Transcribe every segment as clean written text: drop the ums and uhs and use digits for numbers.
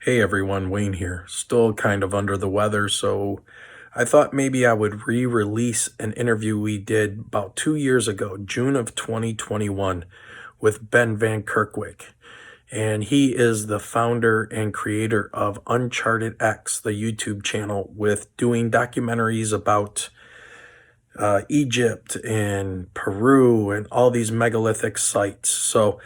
Hey everyone, Wayne here. Still kind of under the weather, so I thought maybe I would re-release an interview we did about 2 years ago, June of 2021, with Ben Van Kerkwyk. And he is the founder and creator of UnchartedX, the YouTube channel, with doing documentaries about Egypt and Peru and all these megalithic sites. So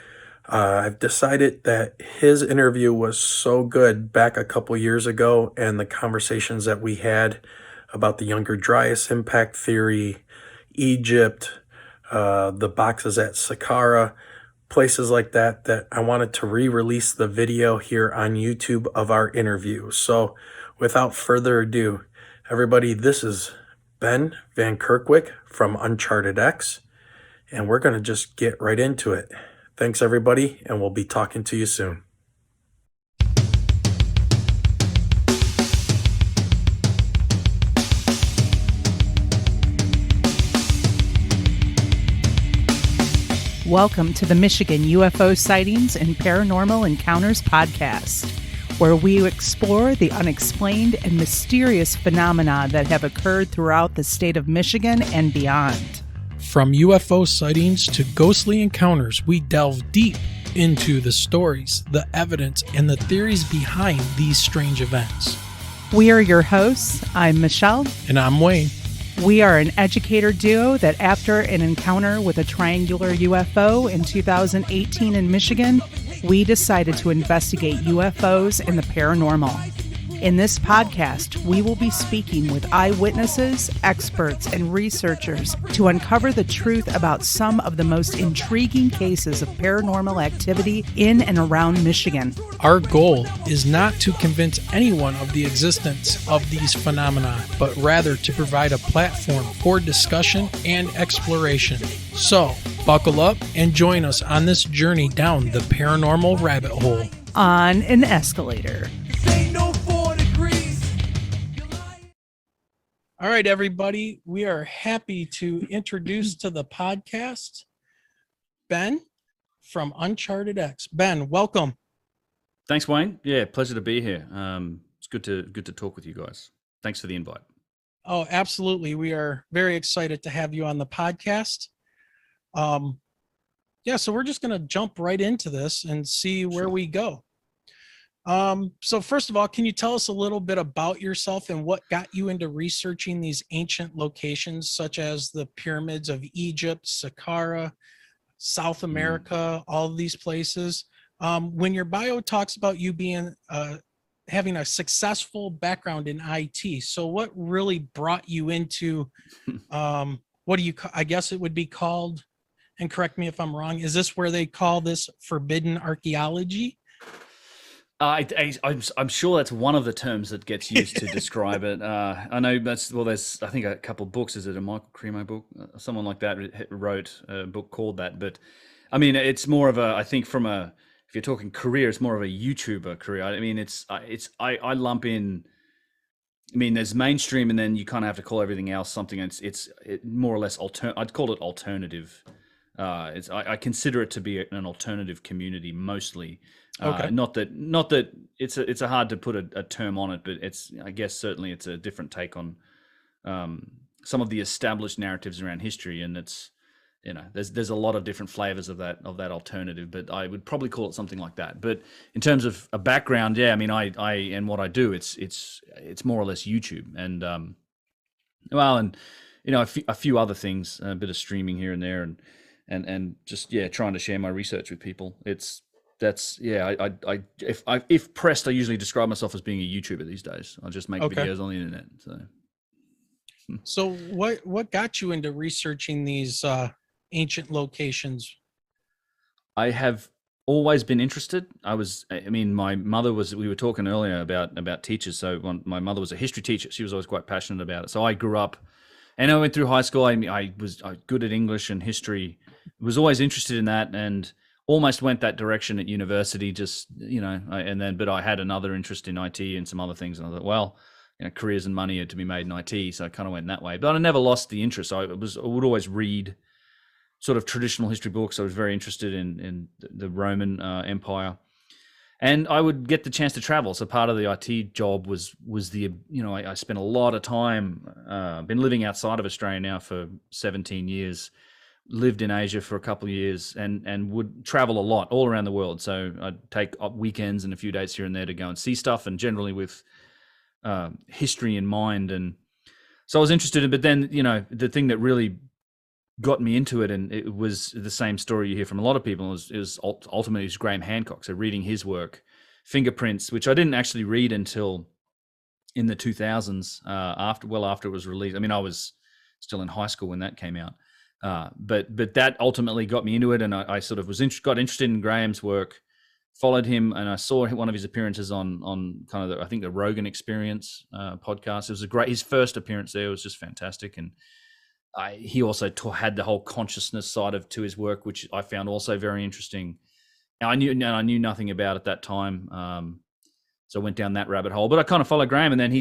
I've decided that his interview was so good back a couple years ago, and the conversations that we had about the Younger Dryas Impact Theory, Egypt, the boxes at Saqqara, places like that, that I wanted to re-release the video here on YouTube of our interview. So without further ado, everybody, this is Ben Van Kerkwyk from UnchartedX, and we're going to just get right into it. Thanks, everybody, and we'll be talking to you soon. Welcome to the Michigan UFO Sightings and Paranormal Encounters podcast, where we explore the unexplained and mysterious phenomena that have occurred throughout the state of Michigan and beyond. From UFO sightings to ghostly encounters, we delve deep into the stories, the evidence, and the theories behind these strange events. We are your hosts. I'm Michelle. And I'm Wayne. We are an educator duo that after an encounter with a triangular UFO in 2018 in Michigan, we decided to investigate UFOs and the paranormal. In this podcast, we will be speaking with eyewitnesses, experts, and researchers to uncover the truth about some of the most intriguing cases of paranormal activity in and around Michigan. Our goal is not to convince anyone of the existence of these phenomena, but rather to provide a platform for discussion and exploration. So, buckle up and join us on this journey down the paranormal rabbit hole. On an escalator. All right, everybody, we are happy to introduce to the podcast Ben from UnchartedX. Ben, welcome. Thanks, Wayne. Yeah, pleasure to be here. It's good to talk with you guys. Thanks for the invite. Oh, absolutely. We are very excited to have you on the podcast. So we're just going to jump right into this and see where we go. So first of all, can you tell us a little bit about yourself and what got you into researching these ancient locations, such as the pyramids of Egypt, Saqqara, South America, all of these places? When your bio talks about you being having a successful background in IT, so what really brought you into I guess it would be called, and correct me if I'm wrong, is this where they call this forbidden archaeology? I'm sure that's one of the terms that gets used to describe it. I know there's I think a couple of books. Is it a Michael Cremo book? Someone like that wrote a book called that. But I mean, it's more of I think if you're talking career, it's more of a YouTuber career. I mean, I lump in. I mean, there's mainstream, and then you kind of have to call everything else something. It's more or less I'd call it alternative. I consider it to be an alternative community mostly. Okay. Not that it's a hard to put a term on it, but I guess certainly it's a different take on some of the established narratives around history, and there's a lot of different flavors of that alternative, but I would probably call it something like that. But in terms of a background, yeah, I mean, I and what I do, it's more or less YouTube, and a few other things, a bit of streaming here and there, and just trying to share my research with people. If pressed, I usually describe myself as being a YouTuber these days. I just make videos on the internet. So what got you into researching these ancient locations? I have always been interested. My mother we were talking earlier about teachers. So my mother was a history teacher. She was always quite passionate about it. So I grew up, and I went through high school. I was good at English and history. Was always interested in that, and almost went that direction at university. Just but I had another interest in IT and some other things, and I thought, well, careers and money are to be made in IT, so I kind of went that way. But I never lost the interest. I would always read sort of traditional history books. I was very interested in the Roman Empire, and I would get the chance to travel. So part of the IT job was the, I spent a lot of time, been living outside of Australia now for 17 years, lived in Asia for a couple of years, and would travel a lot all around the world. So I'd take weekends and a few days here and there to go and see stuff, and generally with history in mind. And so I was interested in, but then, the thing that really got me into it, and it was the same story you hear from a lot of people, is ultimately Graham Hancock. So reading his work, Fingerprints, which I didn't actually read until in the 2000s, after it was released. I mean, I was still in high school when that came out. But that ultimately got me into it, and I sort of got interested in Graham's work, followed him, and I saw one of his appearances on kind of I think the Rogan Experience podcast. It was his first appearance there was just fantastic, and he also had the whole consciousness side to his work, which I found also very interesting. Now, I knew nothing about at that time, so I went down that rabbit hole. But I kind of followed Graham, and then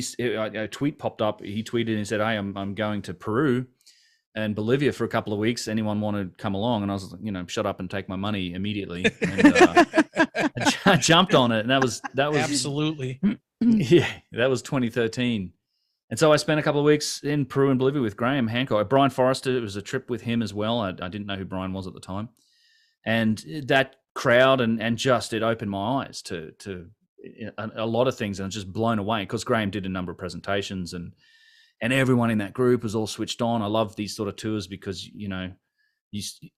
a tweet popped up. He tweeted and said, "Hey, I'm going to Peru and Bolivia for a couple of weeks. Anyone want to come along?" And I was, shut up and take my money immediately. And, I jumped on it, and that was absolutely, yeah, that was 2013. And so I spent a couple of weeks in Peru and Bolivia with Graham Hancock. Brian Forrester, it was a trip with him as well. I didn't know who Brian was at the time, and that crowd and just it opened my eyes to a lot of things, and I was just blown away because Graham did a number of presentations and everyone in that group was all switched on. I love these sort of tours because, you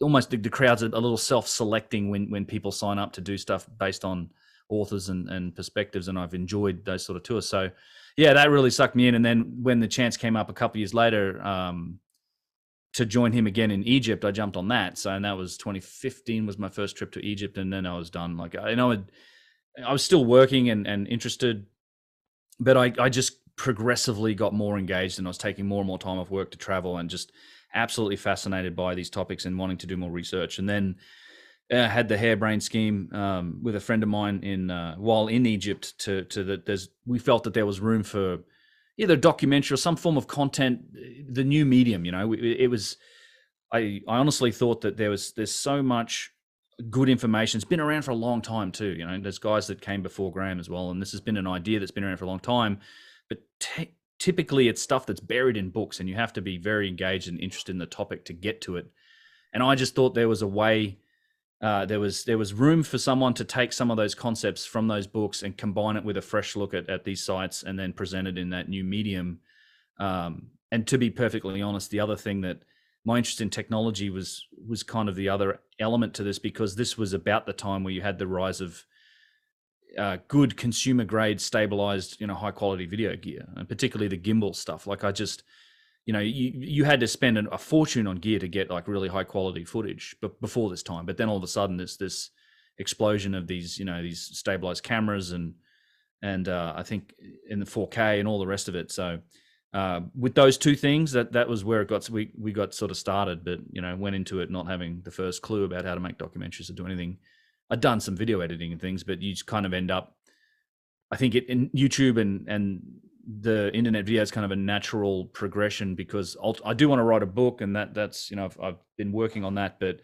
almost the crowd's a little self-selecting when people sign up to do stuff based on authors and perspectives. And I've enjoyed those sort of tours. So yeah, that really sucked me in. And then when the chance came up a couple of years later to join him again in Egypt, I jumped on that. So, and that was 2015 was my first trip to Egypt. And then I was done. I was still working and interested, but I just progressively got more engaged, and I was taking more and more time off work to travel, and just absolutely fascinated by these topics and wanting to do more research. And then had the harebrained scheme with a friend of mine while in Egypt we felt that there was room for either a documentary or some form of content, the new medium. I honestly thought that there's so much good information. It's been around for a long time too. There's guys that came before Graham as well, and this has been an idea that's been around for a long time. But typically it's stuff that's buried in books, and you have to be very engaged and interested in the topic to get to it. And I just thought there was a way, there was room for someone to take some of those concepts from those books and combine it with a fresh look at these sites, and then present it in that new medium. And to be perfectly honest, the other thing that my interest in technology was kind of the other element to this, because this was about the time where you had the rise of good consumer grade stabilized, high quality video gear, and particularly the gimbal stuff. Like I just, you had to spend a fortune on gear to get like really high quality footage, but before this time. But then all of a sudden there's this explosion of these, these stabilized cameras and I think in the 4K and all the rest of it. So with those two things, that was where we got sort of started, but went into it not having the first clue about how to make documentaries or do anything. I'd done some video editing and things, but you just kind of end up, I think in YouTube and the internet video is kind of a natural progression, because I do want to write a book, and that's I've been working on that, but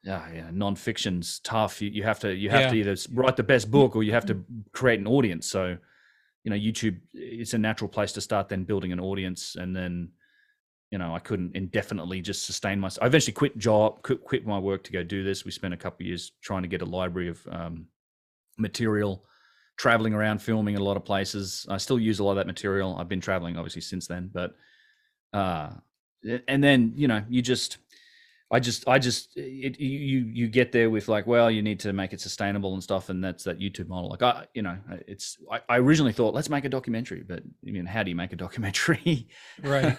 nonfiction's tough. You have to either write the best book or you have to create an audience. So YouTube, it's a natural place to start then building an audience, and then I couldn't indefinitely just sustain myself. I eventually quit my work to go do this. We spent a couple of years trying to get a library of material, traveling around, filming in a lot of places. I still use a lot of that material. I've been traveling obviously since then, but and then you get there with like, well, you need to make it sustainable and stuff, and that's that YouTube model. Like I originally thought, let's make a documentary, but how do you make a documentary? Right.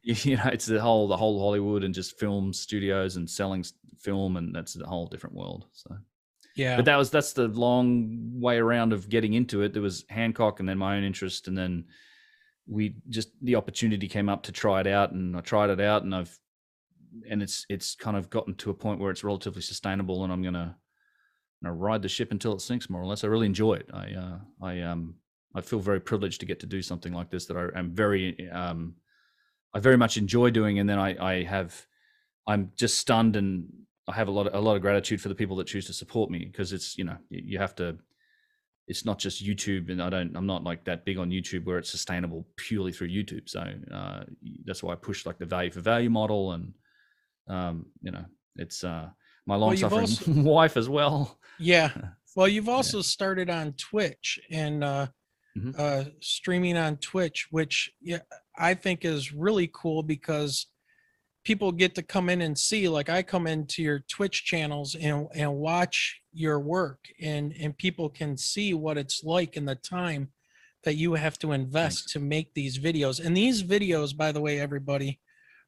It's the whole Hollywood and just film studios and selling film, and that's a whole different world. So yeah, but that's the long way around of getting into it. There was Hancock, and then my own interest, and then the opportunity came up to try it out, and I tried it out, and it's kind of gotten to a point where it's relatively sustainable, and I'm gonna ride the ship until it sinks, more or less. I really enjoy it. I feel very privileged to get to do something like this that I very much enjoy doing, and then I'm just stunned, and I have a lot of gratitude for the people that choose to support me, because it's you have to it's not just YouTube, and I'm not like that big on YouTube where it's sustainable purely through YouTube. So that's why I push like the value for value model, and it's my long suffering wife as well. Yeah. Well, you've Yeah. also started on Twitch and streaming on Twitch, which I think is really cool because people get to come in and see, like I come into your Twitch channels and watch your work, and people can see what it's like in the time that you have to invest to make these videos. And these videos, by the way, everybody,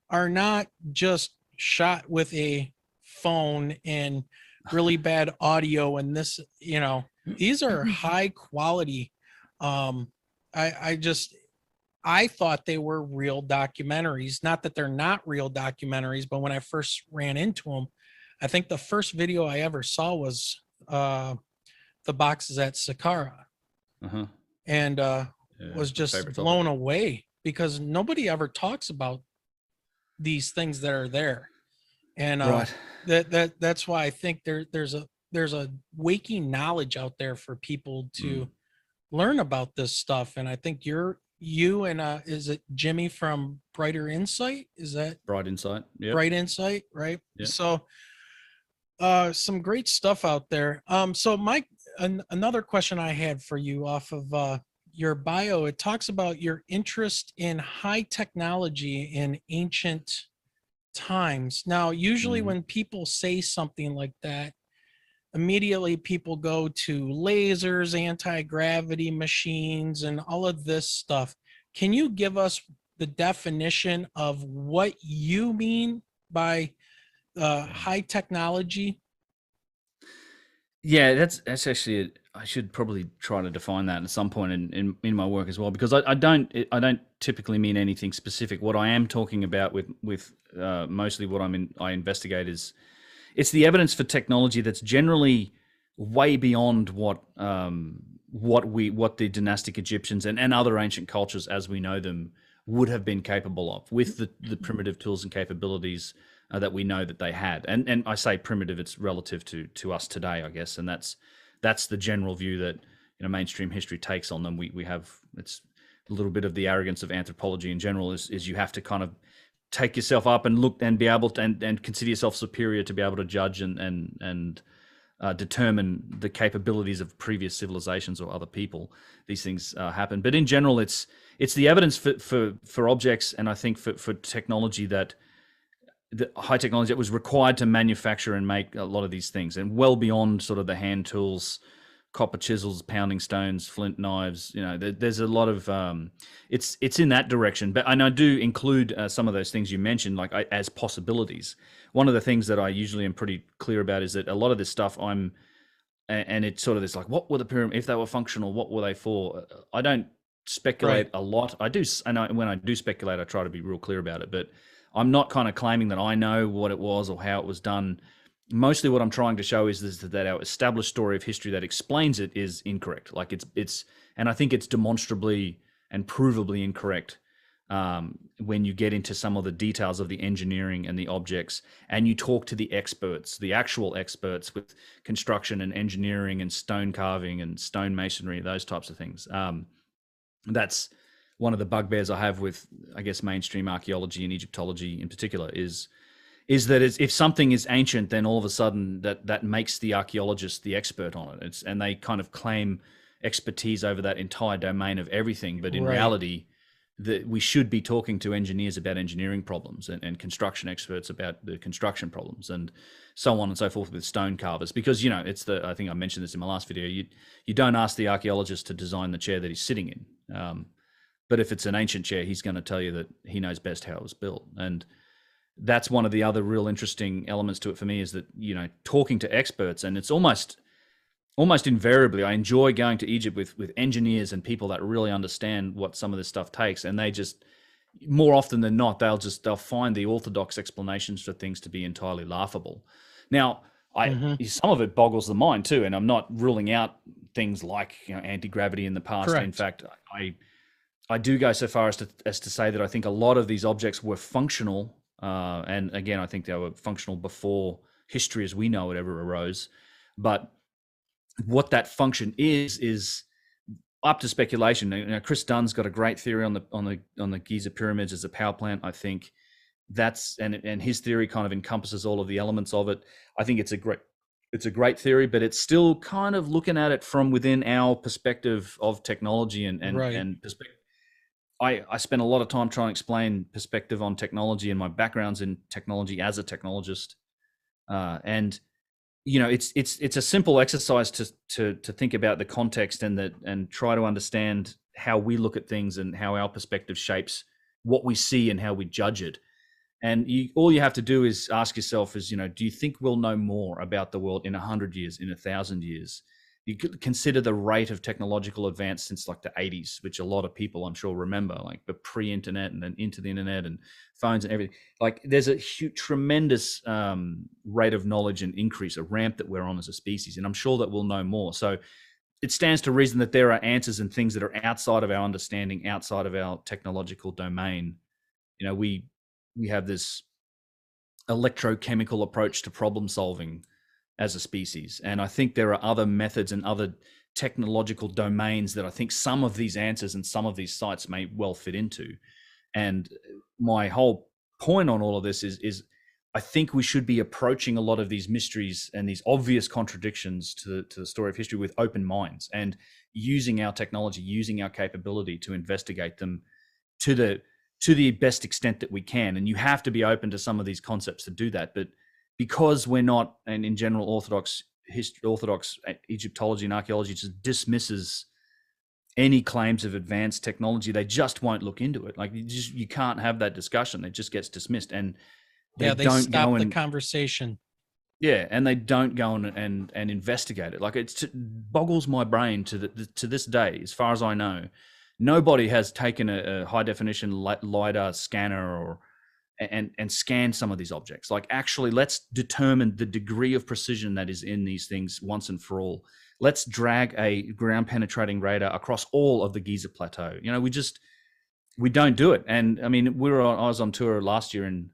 are not just shot with a phone and really bad audio and this, these are high quality. I thought they were real documentaries. Not that they're not real documentaries, but when I first ran into them, I think the first video I ever saw was the boxes at Saqqara, and was just blown away because nobody ever talks about these things that are there, and that's why I think there's a waking knowledge out there for people to learn about this stuff. And I think you and is it Jimmy from Brighter Insight? Is that Bright Insight? Yeah. Bright Insight, right? Yeah. So some great stuff out there. So Mike, another question I had for you off of your bio, it talks about your interest in high technology in ancient times. Now, usually when people say something like that, immediately people go to lasers, anti-gravity machines, and all of this stuff. Can you give us the definition of what you mean by high technology? Yeah, that's actually I should probably try to define that at some point in my work as well, because I don't typically mean anything specific. What I am talking about with mostly what I investigate is it's the evidence for technology that's generally way beyond what the dynastic Egyptians and other ancient cultures as we know them would have been capable of with the primitive tools and capabilities that we know that they had. And I say primitive, it's relative to us today, I guess. And that's the general view that mainstream history takes on them. We have, it's a little bit of the arrogance of anthropology in general is you have to kind of take yourself up and look and be able to and consider yourself superior to be able to judge and determine the capabilities of previous civilizations or other people. These things happen, but in general, it's the evidence for objects, and I think for technology that the high technology that was required to manufacture and make a lot of these things, and well beyond sort of the hand tools, copper chisels, pounding stones, flint knives. There's a lot of it's in that direction. But I do include some of those things you mentioned, like as possibilities. One of the things that I usually am pretty clear about is that a lot of this stuff and it's sort of this like, what were the pyramids, if they were functional, what were they for? I don't speculate a lot. I do, and when I do speculate, I try to be real clear about it. But I'm not kind of claiming that I know what it was or how it was done. Mostly what I'm trying to show is that our established story of history that explains it is incorrect. Like it's, and I think it's demonstrably and provably incorrect when you get into some of the details of the engineering and the objects, and you talk to the experts, the actual experts with construction and engineering and stone carving and stone masonry, those types of things. That's one of the bugbears I have with, I guess, mainstream archaeology and Egyptology in particular is that if something is ancient, then all of a sudden that makes the archaeologist the expert on it. And they kind of claim expertise over that entire domain of everything. But in reality, we should be talking to engineers about engineering problems and construction experts about the construction problems and so on and so forth with stone carvers. Because, I think I mentioned this in my last video, you don't ask the archaeologist to design the chair that he's sitting in. But if it's an ancient chair, he's going to tell you that he knows best how it was built. And that's one of the other real interesting elements to it for me is that, talking to experts, and it's almost invariably, I enjoy going to Egypt with engineers and people that really understand what some of this stuff takes. And they just, more often than not, they'll find the orthodox explanations for things to be entirely laughable. Now, some of it boggles the mind too. And I'm not ruling out things like, anti-gravity in the past. Correct. In fact, I do go so far as to say that I think a lot of these objects were functional. And again, I think they were functional before history as we know it ever arose. But what that function is up to speculation. You know, Chris Dunn's got a great theory on the Giza pyramids as a power plant. I think that's and his theory kind of encompasses all of the elements of it. I think it's a great theory, but it's still kind of looking at it from within our perspective of technology Right. and perspective. I spent a lot of time trying to explain perspective on technology, and my background's in technology as a technologist, and you know, it's a simple exercise to think about the context and try to understand how we look at things and how our perspective shapes what we see and how we judge it. And all you have to do is ask yourself is, you know, do you think we'll know more about the world in 100 years, in 1,000 years? You could consider the rate of technological advance since like the 80s, which a lot of people I'm sure remember, like the pre-internet and then into the internet and phones and everything. Like there's a huge, tremendous rate of knowledge and increase, a ramp that we're on as a species. And I'm sure that we'll know more. So it stands to reason that there are answers and things that are outside of our understanding, outside of our technological domain. You know, we have this electrochemical approach to problem solving as a species. And I think there are other methods and other technological domains that I think some of these answers and some of these sites may well fit into. And my whole point on all of this is I think we should be approaching a lot of these mysteries and these obvious contradictions to the story of history with open minds and using our technology, using our capability to investigate them to the best extent that we can. And you have to be open to some of these concepts to do that. But because we're not, and in general, Orthodox Egyptology and archaeology just dismisses any claims of advanced technology, they just won't look into it. Like you can't have that discussion. It just gets dismissed, and They don't stop go the and conversation. yeah, and they don't go and investigate it. Like it boggles my brain to this day, as far as I know, nobody has taken a high definition lidar scanner or and scan some of these objects. Like actually, let's determine the degree of precision that is in these things once and for all. Let's drag a ground penetrating radar across all of the Giza plateau. You know, we don't do it. And I mean, I was on tour last year in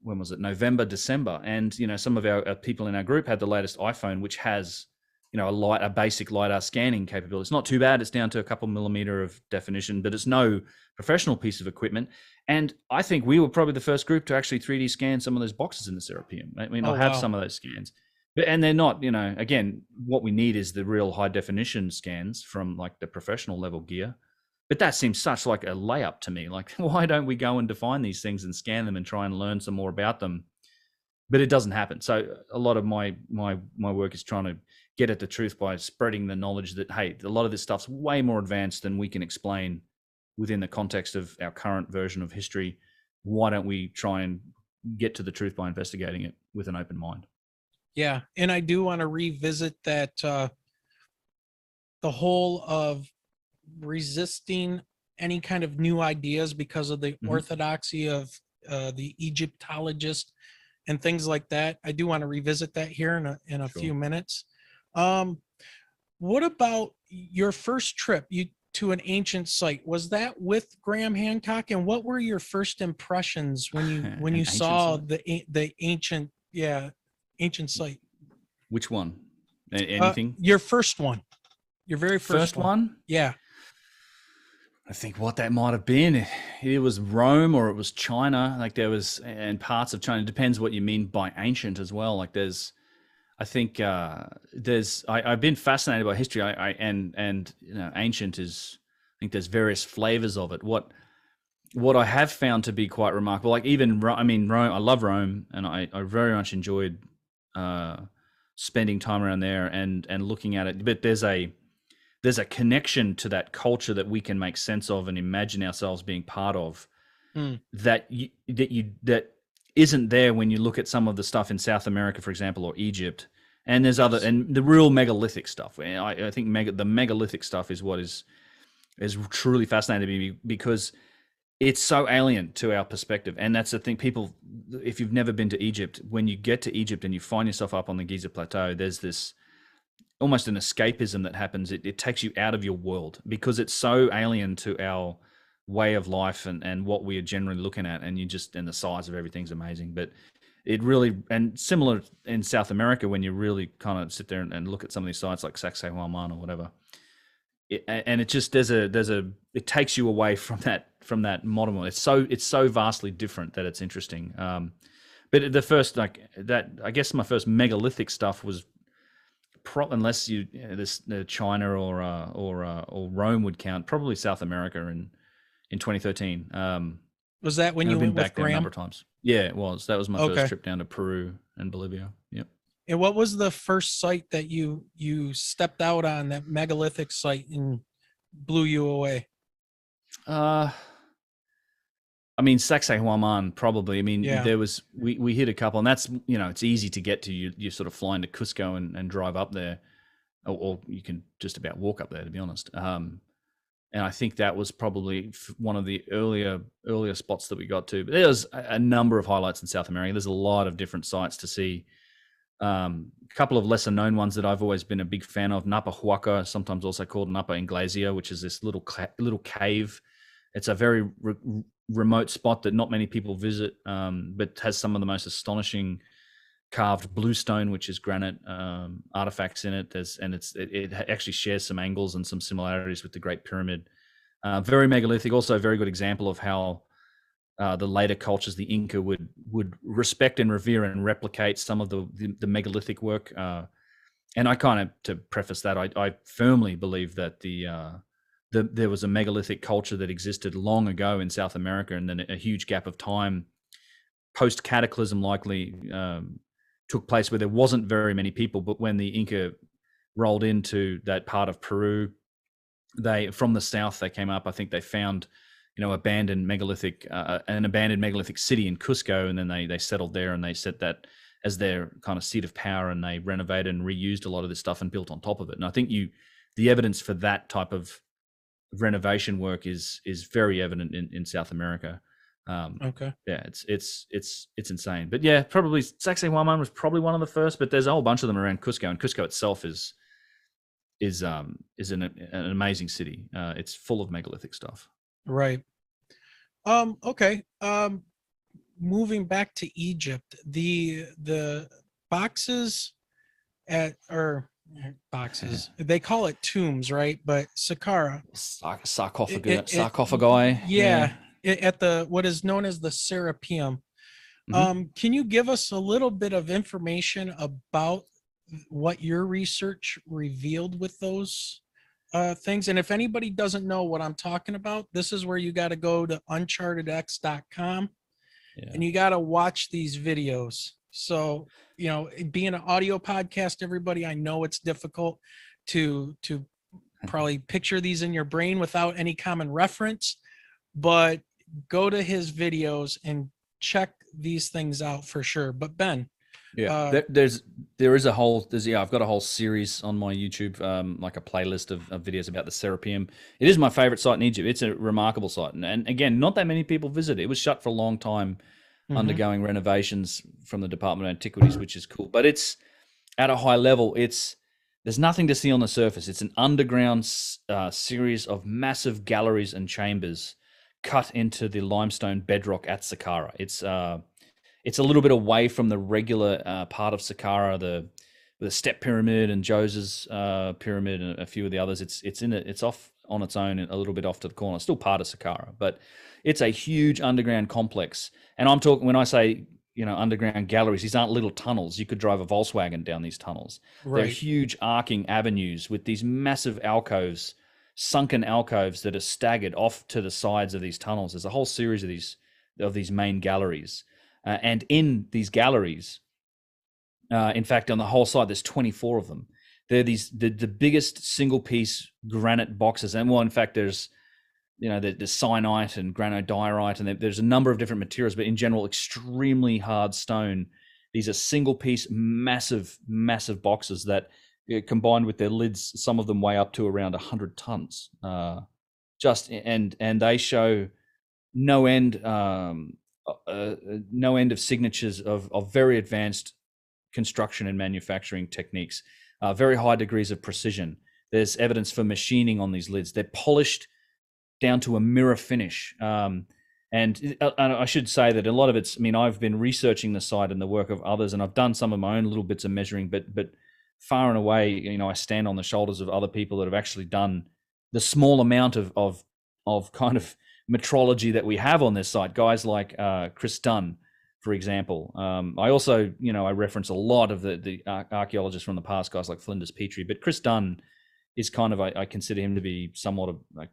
when was it? November, December. And you know, some of our people in our group had the latest iPhone, which has, you know, a basic lidar scanning capability. It's not too bad. It's down to a couple millimeter of definition, but it's no professional piece of equipment. And I think we were probably the first group to actually 3D scan some of those boxes in the Serapeum. I mean, I have some of those scans, and they're not, you know, again, what we need is the real high definition scans from like the professional level gear. But that seems such like a layup to me. Like, why don't we go and define these things and scan them and try and learn some more about them? But it doesn't happen. So a lot of my work is trying to get at the truth by spreading the knowledge that, hey, a lot of this stuff's way more advanced than we can explain within the context of our current version of history. Why don't we try and get to the truth by investigating it with an open mind? Yeah. And I do want to revisit that, the whole of resisting any kind of new ideas because of the orthodoxy of the Egyptologist and things like that. I do want to revisit that here in a few minutes. What about your first trip to an ancient site? Was that with Graham Hancock? And what were your first impressions when you saw the ancient site? Which one? Anything? Your first one. Your very first one? Yeah. I think what that might have been. It was Rome or it was China. Like there was, and parts of China. It depends what you mean by ancient as well. Like I've been fascinated by history. And you know, ancient is, I think there's various flavors of it. What I have found to be quite remarkable, like even Rome, I love Rome, and I very much enjoyed spending time around there and looking at it. But there's a connection to that culture that we can make sense of and imagine ourselves being part of that isn't there when you look at some of the stuff in South America, for example, or Egypt. And there's and the real megalithic stuff. I think the megalithic stuff is what is truly fascinating to me because it's so alien to our perspective. And that's the thing, people, if you've never been to Egypt, when you get to Egypt and you find yourself up on the Giza Plateau, there's this almost an escapism that happens. It takes you out of your world because it's so alien to our way of life and what we are generally looking at. And the size of everything's amazing. But it really, and similar in South America, when you really kind of sit there and look at some of these sites like Sacsayhuaman or whatever, and it just it takes you away from that modern one. It's so vastly different that it's interesting. But the first, like that, I guess my first megalithic stuff was unless China or Rome would count, probably South America in 2013. Was that when and you I've been went back with there a number Graham? of times. Yeah, it was. That was my Okay. first trip down to Peru and Bolivia. Yep. And what was the first site that you stepped out on, that megalithic site, and blew you away? I mean, Sacsayhuaman probably. I mean, Yeah. there was we hit a couple, and that's, it's easy to get to. You sort of fly into Cusco and drive up there, or you can just about walk up there, to be honest. And I think that was probably one of the earlier spots that we got to. But there's a number of highlights in South America. There's a lot of different sites to see. A couple of lesser known ones that I've always been a big fan of: Napa Huaca, sometimes also called Napa Inglesia, which is this little cave. It's a very remote spot that not many people visit, but has some of the most astonishing carved bluestone, which is granite, artifacts in it. It actually shares some angles and some similarities with the Great Pyramid. Very megalithic, also a very good example of how the later cultures, the Inca, would respect and revere and replicate some of the megalithic work. And I kind of, to preface that, I firmly believe that there was a megalithic culture that existed long ago in South America, and then a huge gap of time post cataclysm likely took place where there wasn't very many people. But when the Inca rolled into that part of Peru, from the south they came up. I think they found an abandoned megalithic city in Cusco, and then they settled there, and they set that as their kind of seat of power, and they renovated and reused a lot of this stuff and built on top of it. And I think the evidence for that type of renovation work is very evident in South America. Okay. Yeah, it's insane. But yeah, probably Sacsayhuaman was probably one of the first, but there's a whole bunch of them around Cusco, and Cusco itself is an amazing city. It's full of megalithic stuff. Right. Okay. Moving back to Egypt, the boxes they call it tombs, right? But Saqqara, sarcophagi. Yeah. At what is known as the Serapeum. Can you give us a little bit of information about what your research revealed with those things? And if anybody doesn't know what I'm talking about, this is where you got to go to unchartedx.com, and you got to watch these videos. So, being an audio podcast, everybody, I know it's difficult to probably picture these in your brain without any common reference, but go to his videos and check these things out for sure. But Ben, I've got a whole series on my YouTube, like a playlist of videos about the Serapeum. It is my favorite site in Egypt. It's a remarkable site, and again, not that many people visit it. It was shut for a long time, undergoing renovations from the Department of Antiquities, which is cool. But it's at a high level. There's nothing to see on the surface. It's an underground series of massive galleries and chambers cut into the limestone bedrock at Saqqara. It's a little bit away from the regular part of Saqqara, the Step Pyramid and Jose's pyramid and a few of the others. It's off on its own, a little bit off to the corner. It's still part of Saqqara, but it's a huge underground complex. And I'm talking, when I say underground galleries, these aren't little tunnels. You could drive a Volkswagen down these tunnels. Right. They're huge arcing avenues with these massive alcoves, sunken alcoves that are staggered off to the sides of these tunnels. There's a whole series of these main galleries. And in these galleries, in fact, on the whole side, there's 24 of them. They're the biggest single piece granite boxes. And in fact, there's, there's syenite and granodiorite, and there's a number of different materials, but in general, extremely hard stone. These are single piece, massive, massive boxes that, combined with their lids, some of them weigh up to around 100 tons. And they show no end of signatures of very advanced construction and manufacturing techniques, very high degrees of precision. There's evidence for machining on these lids. They're polished down to a mirror finish. And I should say that a lot of it's, I mean, I've been researching the site and the work of others, and I've done some of my own little bits of measuring, but far and away, you know, I stand on the shoulders of other people that have actually done the small amount of kind of metrology that we have on this site. Guys like Chris Dunn, for example. I also, you know, I reference a lot of the archaeologists from the past, guys like Flinders Petrie, but Chris Dunn is kind of, I consider him to be somewhat of like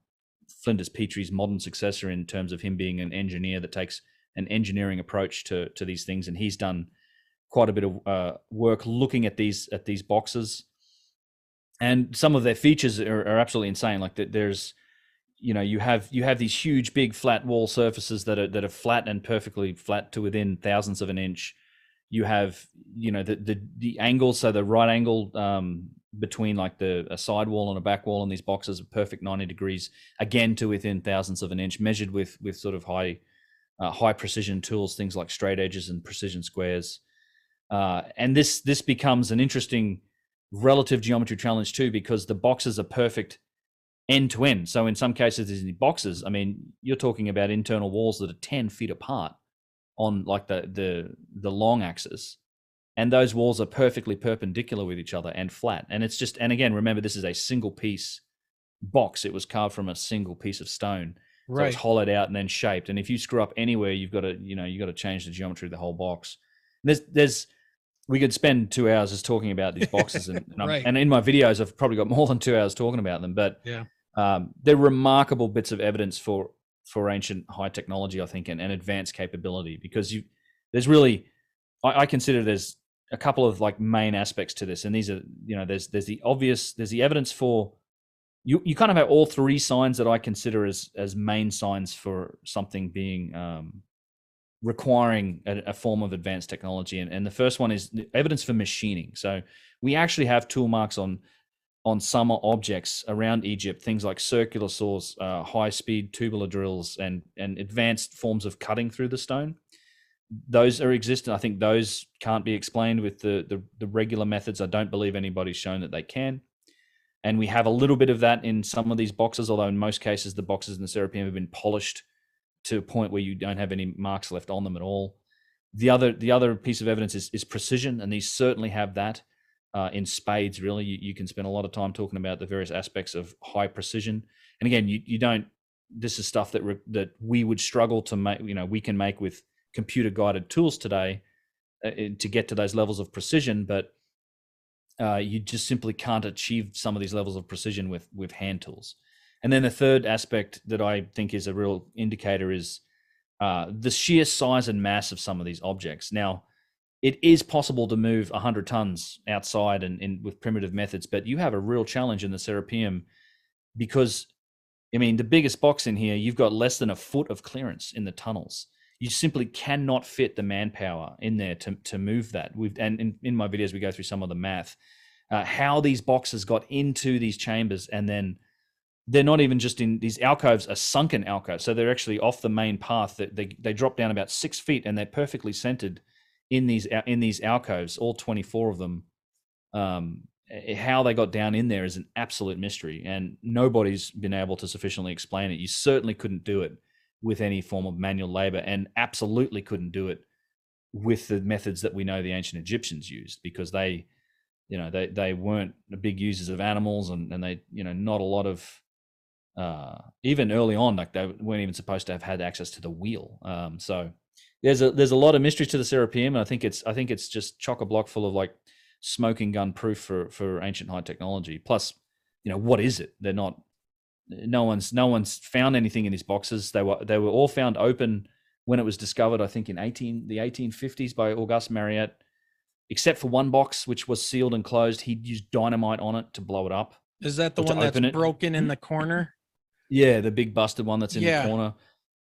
Flinders Petrie's modern successor in terms of him being an engineer that takes an engineering approach to these things, and he's done quite a bit of work looking at these boxes, and some of their features are absolutely insane. Like there's, you know, you have these huge big flat wall surfaces that are flat and perfectly flat to within thousandths of an inch. You have, you know, the angles, so the right angle between like a side wall and a back wall in these boxes are perfect 90 degrees, again to within thousandths of an inch, measured with sort of high precision tools, things like straight edges and precision squares. And this becomes an interesting relative geometry challenge too, because the boxes are perfect end to end. So in some cases, these boxes, I mean, you're talking about internal walls that are 10 feet apart on like the long axis, and those walls are perfectly perpendicular with each other and flat. And it's just, and again, remember, this is a single piece box. It was carved from a single piece of stone. So Right. it's hollowed out and then shaped. And if you screw up anywhere, you've got to, you know, you got to change the geometry of the whole box. There's we could spend 2 hours just talking about these boxes, and Right. and in my videos, I've probably got more than 2 hours talking about them. But Yeah. they're remarkable bits of evidence for ancient high technology, I think, and advanced capability. Because there's really, I consider there's a couple of like main aspects to this, and these are, you know, there's the obvious, there's the evidence for you kind of have all three signs that I consider as main signs for something being requiring a form of advanced technology. And the first one is evidence for machining. So we actually have tool marks on some objects around Egypt, things like circular saws, high-speed tubular drills, and advanced forms of cutting through the stone. Those are existent. I think those can't be explained with the regular methods. I don't believe anybody's shown that they can. And we have a little bit of that in some of these boxes, although in most cases the boxes in the Serapeum have been polished to a point where you don't have any marks left on them at all. The other piece of evidence is precision, and these certainly have that in spades. Really, you can spend a lot of time talking about the various aspects of high precision. And again, you don't. This is stuff that we would struggle to make. You know, we can make with computer guided tools today to get to those levels of precision, but you just simply can't achieve some of these levels of precision with hand tools. And then the third aspect that I think is a real indicator is the sheer size and mass of some of these objects. Now, it is possible to move 100 tons outside and with primitive methods, but you have a real challenge in the Serapeum because, I mean, the biggest box in here, you've got less than a foot of clearance in the tunnels. You simply cannot fit the manpower in there to move that. And in my videos, we go through some of the math, how these boxes got into these chambers, and then they're not even just in these alcoves, are sunken alcoves. So they're actually off the main path. That they drop down about 6 feet, and they're perfectly centered in these alcoves, all 24 of them. How they got down in there is an absolute mystery, and nobody's been able to sufficiently explain it. You certainly couldn't do it with any form of manual labor, and absolutely couldn't do it with the methods that we know the ancient Egyptians used, because they weren't big users of animals, and they, you know, not a lot of even early on, like they weren't even supposed to have had access to the wheel. So there's a lot of mystery to the Serapeum, and I think it's just chock-a-block full of like smoking gun proof for ancient high technology. Plus, you know, what is it? They're not. No one's found anything in these boxes. They were all found open when it was discovered, I think in the 1850s by Auguste Mariette, except for one box which was sealed and closed. He used dynamite on it to blow it up. Is that the one that's broken in the corner? Yeah, the big busted one that's in Yeah. the corner.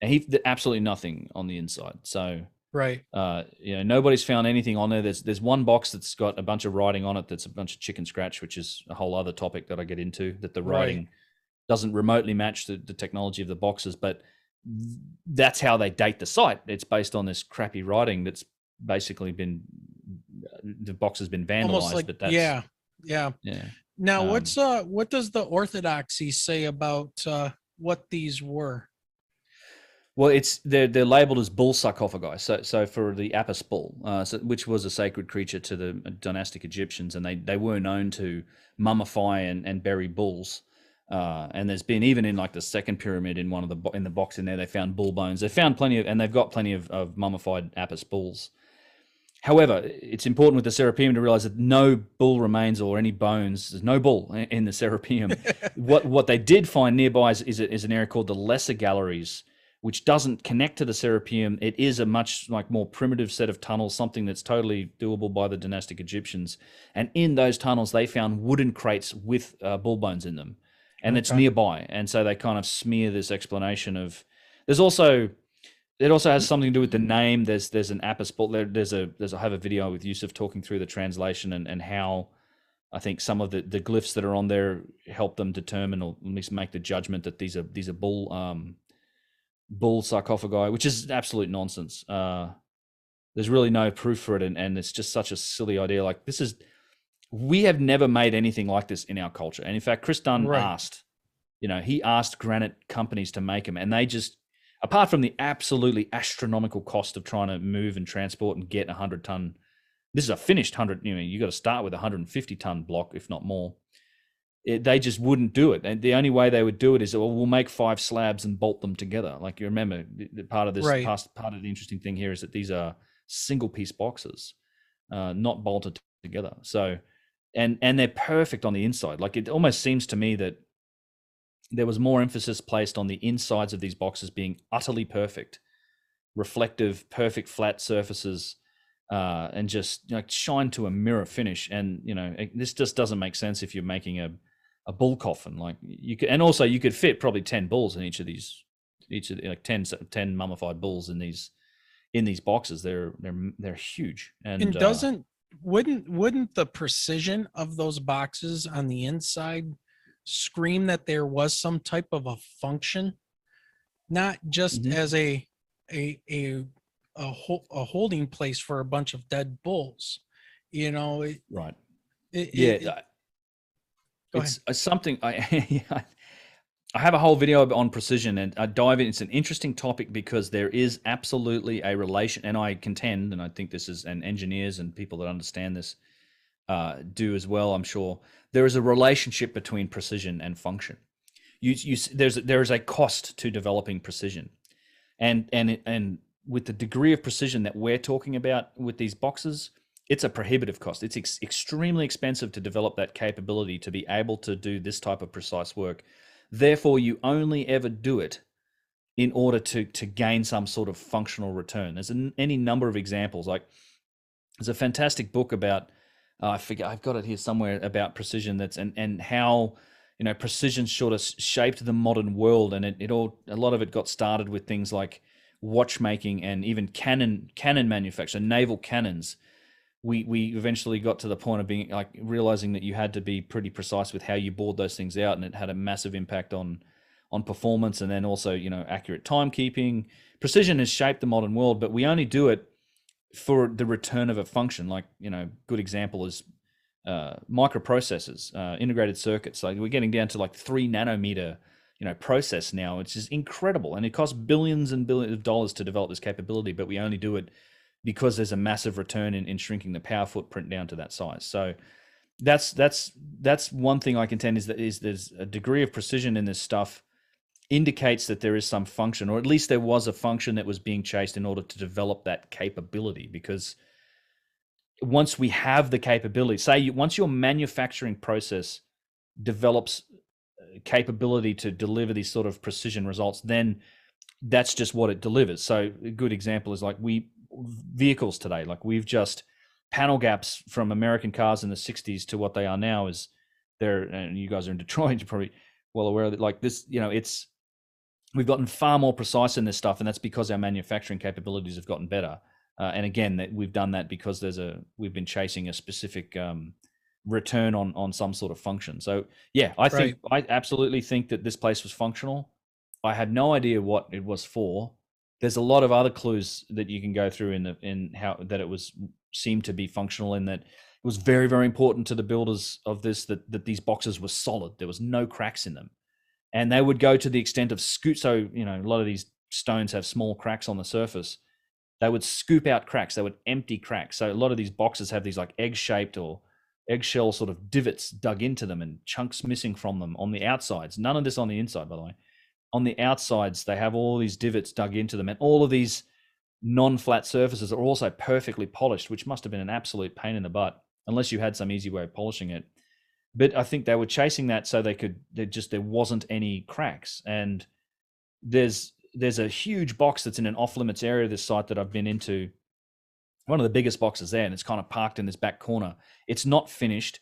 And absolutely nothing on the inside. So Right. you know, nobody's found anything on there. There's one box that's got a bunch of writing on it that's a bunch of chicken scratch, which is a whole other topic that I get into, that the writing doesn't remotely match the technology of the boxes, but that's how they date the site. It's based on this crappy writing that's basically been, the box has been vandalized. Almost like, but that's, yeah. Now, what does the orthodoxy say about what these were? Well, they're labeled as bull sarcophagi. So for the Apis bull, which was a sacred creature to the dynastic Egyptians, and they were known to mummify and bury bulls. And there's been, even in like the second pyramid, in one of in the box in there, they found bull bones. They found plenty of, and they've got plenty of mummified Apis bulls. However, it's important with the Serapeum to realize that no bull remains or any bones, there's no bull in the Serapeum. What they did find nearby is an area called the Lesser Galleries, which doesn't connect to the Serapeum. It is a much like more primitive set of tunnels, something that's totally doable by the dynastic Egyptians. And in those tunnels, they found wooden crates with bull bones in them, and it's nearby. And so they kind of smear this explanation of. It also has something to do with the name. There's an Apis bull. I have a video with Yusuf talking through the translation and how I think some of the glyphs that are on there help them determine, or at least make the judgment that these are bull sarcophagi, which is absolute nonsense. There's really no proof for it, and it's just such a silly idea. Like, we have never made anything like this in our culture. And in fact, Chris Dunn asked granite companies to make them, and they just, apart from the absolutely astronomical cost of trying to move and transport and get 100-ton, this is a finished 100, you got to start with a 150-ton block, if not more. They just wouldn't do it. And the only way they would do it is, well, we'll make 5 slabs and bolt them together. Like, you remember, part of this, part of the interesting thing here is that these are single piece boxes, not bolted together. So, and they're perfect on the inside. Like, it almost seems to me that there was more emphasis placed on the insides of these boxes being utterly perfect, reflective, perfect flat surfaces, and just shine to a mirror finish. And this just doesn't make sense if you're making a bull coffin. Like, you could, and also you could fit probably 10 bulls in each of like 10 mummified bulls in these boxes. They're huge. And wouldn't the precision of those boxes on the inside scream that there was some type of a function, not just as a holding place for a bunch of dead bulls, right? Go it's ahead. Something I have a whole video on precision, and I dive in. It's an interesting topic because there is absolutely a relation, and I contend, and I think this is, and engineers and people that understand this do as well, I'm sure, there is a relationship between precision and function. There is a cost to developing precision, and with the degree of precision that we're talking about with these boxes, it's a prohibitive cost. It's extremely expensive to develop that capability to be able to do this type of precise work. Therefore, you only ever do it in order to gain some sort of functional return. There's any number of examples. Like, there's a fantastic book about, I forget, I've got it here somewhere, about precision, and how precision sort of shaped the modern world, and a lot of it got started with things like watchmaking and even cannon manufacture, naval cannons. We eventually got to the point of being like realizing that you had to be pretty precise with how you bored those things out, and it had a massive impact on performance, and then also accurate timekeeping. Precision has shaped the modern world, but we only do it for the return of a function. Like, good example is microprocessors, integrated circuits. Like, we're getting down to like 3 nanometer process now, which is incredible, and it costs billions and billions of dollars to develop this capability, but we only do it because there's a massive return in shrinking the power footprint down to that size. So that's one thing I contend is there's a degree of precision in this stuff indicates that there is some function, or at least there was a function that was being chased in order to develop that capability. Because once we have the capability, once your manufacturing process develops capability to deliver these sort of precision results, then that's just what it delivers. So a good example is like vehicles today. Like, we've just panel gaps from American cars in the 60s to what they are now is there. And you guys are in Detroit, you're probably well aware of it. Like this, we've gotten far more precise in this stuff, and that's because our manufacturing capabilities have gotten better. And again, that we've done that because we've been chasing a specific return on some sort of function. So yeah, I absolutely think that this place was functional. I had no idea what it was for. There's a lot of other clues that you can go through in how that it seemed to be functional, in that it was very, very important to the builders of this that these boxes were solid. There was no cracks in them, and they would go to the extent of So a lot of these stones have small cracks on the surface, they would scoop out cracks. They would empty cracks. So a lot of these boxes have these like egg-shaped or eggshell sort of divots dug into them and chunks missing from them on the outsides. None of this on the inside, by the way. On the outsides, they have all these divots dug into them, and all of these non-flat surfaces are also perfectly polished, which must have been an absolute pain in the butt, unless you had some easy way of polishing it. But I think they were chasing that so there wasn't any cracks. And there's a huge box that's in an off-limits area of this site that I've been into, one of the biggest boxes there, and it's kind of parked in this back corner. It's not finished,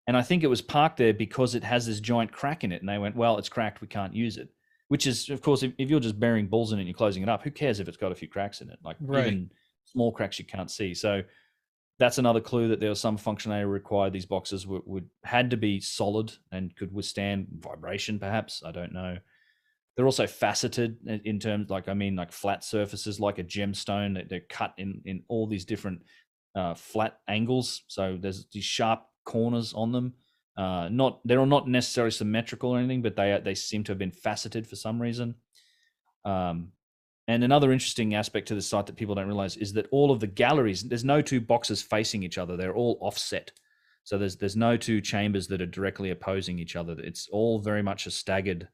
and I think it was parked there because it has this giant crack in it, and they went, well, it's cracked, we can't use it. Which is, of course, if you're just burying balls in it and you're closing it up, who cares if it's got a few cracks in it? Like even small cracks you can't see. So that's another clue that there was some functionality required. These boxes had to be solid and could withstand vibration, perhaps. I don't know. They're also faceted in terms, like flat surfaces, like a gemstone. They're cut in all these different flat angles. So there's these sharp corners on them. They're not necessarily symmetrical or anything, but they seem to have been faceted for some reason. And another interesting aspect to the site that people don't realize is that all of the galleries, there's no two boxes facing each other. They're all offset. So there's no two chambers that are directly opposing each other. It's all very much a staggered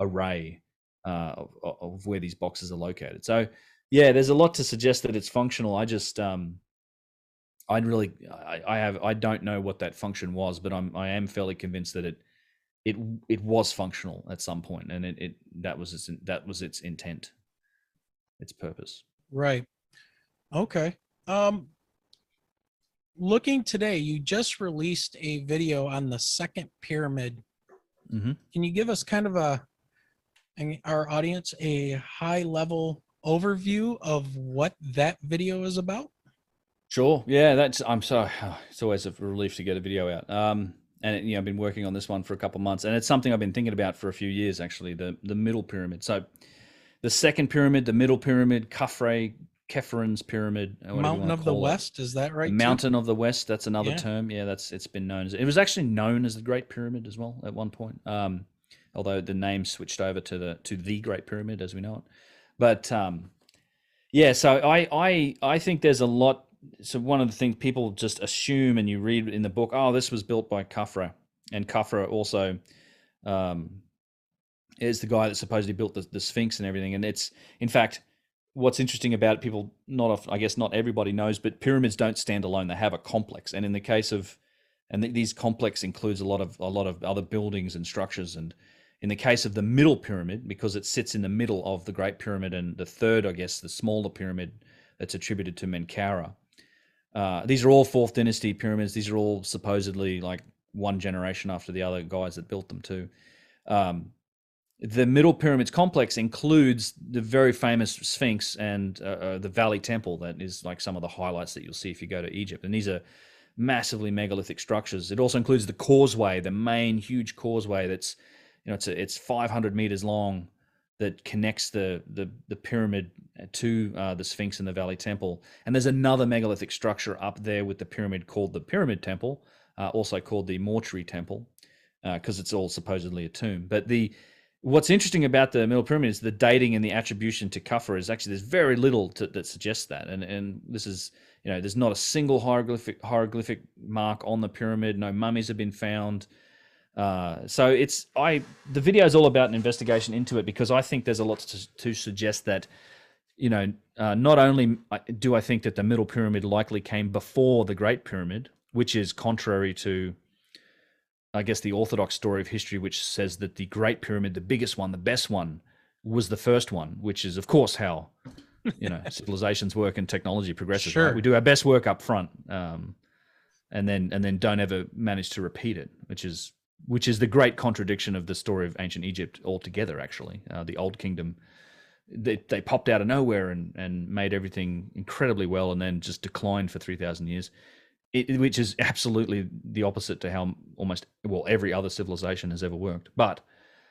array of where these boxes are located. So yeah, there's a lot to suggest that it's functional. I just I don't know what that function was, but I am fairly convinced that it was functional at some point, and that was its intent, its purpose. Right. Okay. Looking today, you just released a video on the second pyramid. Mm-hmm. Can you give us kind of our audience a high level overview of what that video is about? Sure. Yeah, it's always a relief to get a video out. And I've been working on this one for a couple of months, and it's something I've been thinking about for a few years, actually, the middle pyramid. So the second pyramid, the middle pyramid, Khephren pyramid, Mountain of the West, is that right? Mountain of the West, that's another term. Yeah, it's been known as, it was actually known as the Great Pyramid as well at one point. Although the name switched over to the Great Pyramid as we know it. But yeah, so I think there's a lot. So one of the things people just assume, and you read in the book, oh, this was built by Khafra, and Khafra also is the guy that supposedly built the Sphinx and everything. And it's, in fact, what's interesting about it, people I guess not everybody knows, but pyramids don't stand alone; they have a complex. And in the case of, these complex includes a lot of other buildings and structures. And in the case of the middle pyramid, because it sits in the middle of the Great Pyramid and the third, I guess, the smaller pyramid that's attributed to Menkaure. These are all 4th dynasty pyramids. These are all supposedly like one generation after the other guys that built them too. The Middle Pyramids complex includes the very famous Sphinx and the Valley Temple. That is like some of the highlights that you'll see if you go to Egypt. And these are massively megalithic structures. It also includes the causeway, the main huge causeway that's, it's 500 meters long, that connects the pyramid to the Sphinx and the Valley Temple. And there's another megalithic structure up there with the pyramid called the Pyramid Temple, also called the Mortuary Temple, because it's all supposedly a tomb. But what's interesting about the Middle Pyramid is the dating and the attribution to Khafra is actually, there's very little that suggests that. And this is, there's not a single hieroglyphic mark on the pyramid. No mummies have been found. So the video is all about an investigation into it, because I think there's a lot to suggest that, not only do I think that the Middle Pyramid likely came before the Great Pyramid, which is contrary to, I guess, the orthodox story of history, which says that the Great Pyramid, the biggest one, the best one, was the first one, which is, of course, how, civilizations work and technology progresses. Sure. Right? We do our best work up front, and then don't ever manage to repeat it, which is the great contradiction of the story of ancient Egypt altogether, actually. The Old Kingdom, they popped out of nowhere and made everything incredibly well, and then just declined for 3,000 years, which is absolutely the opposite to how every other civilization has ever worked. But,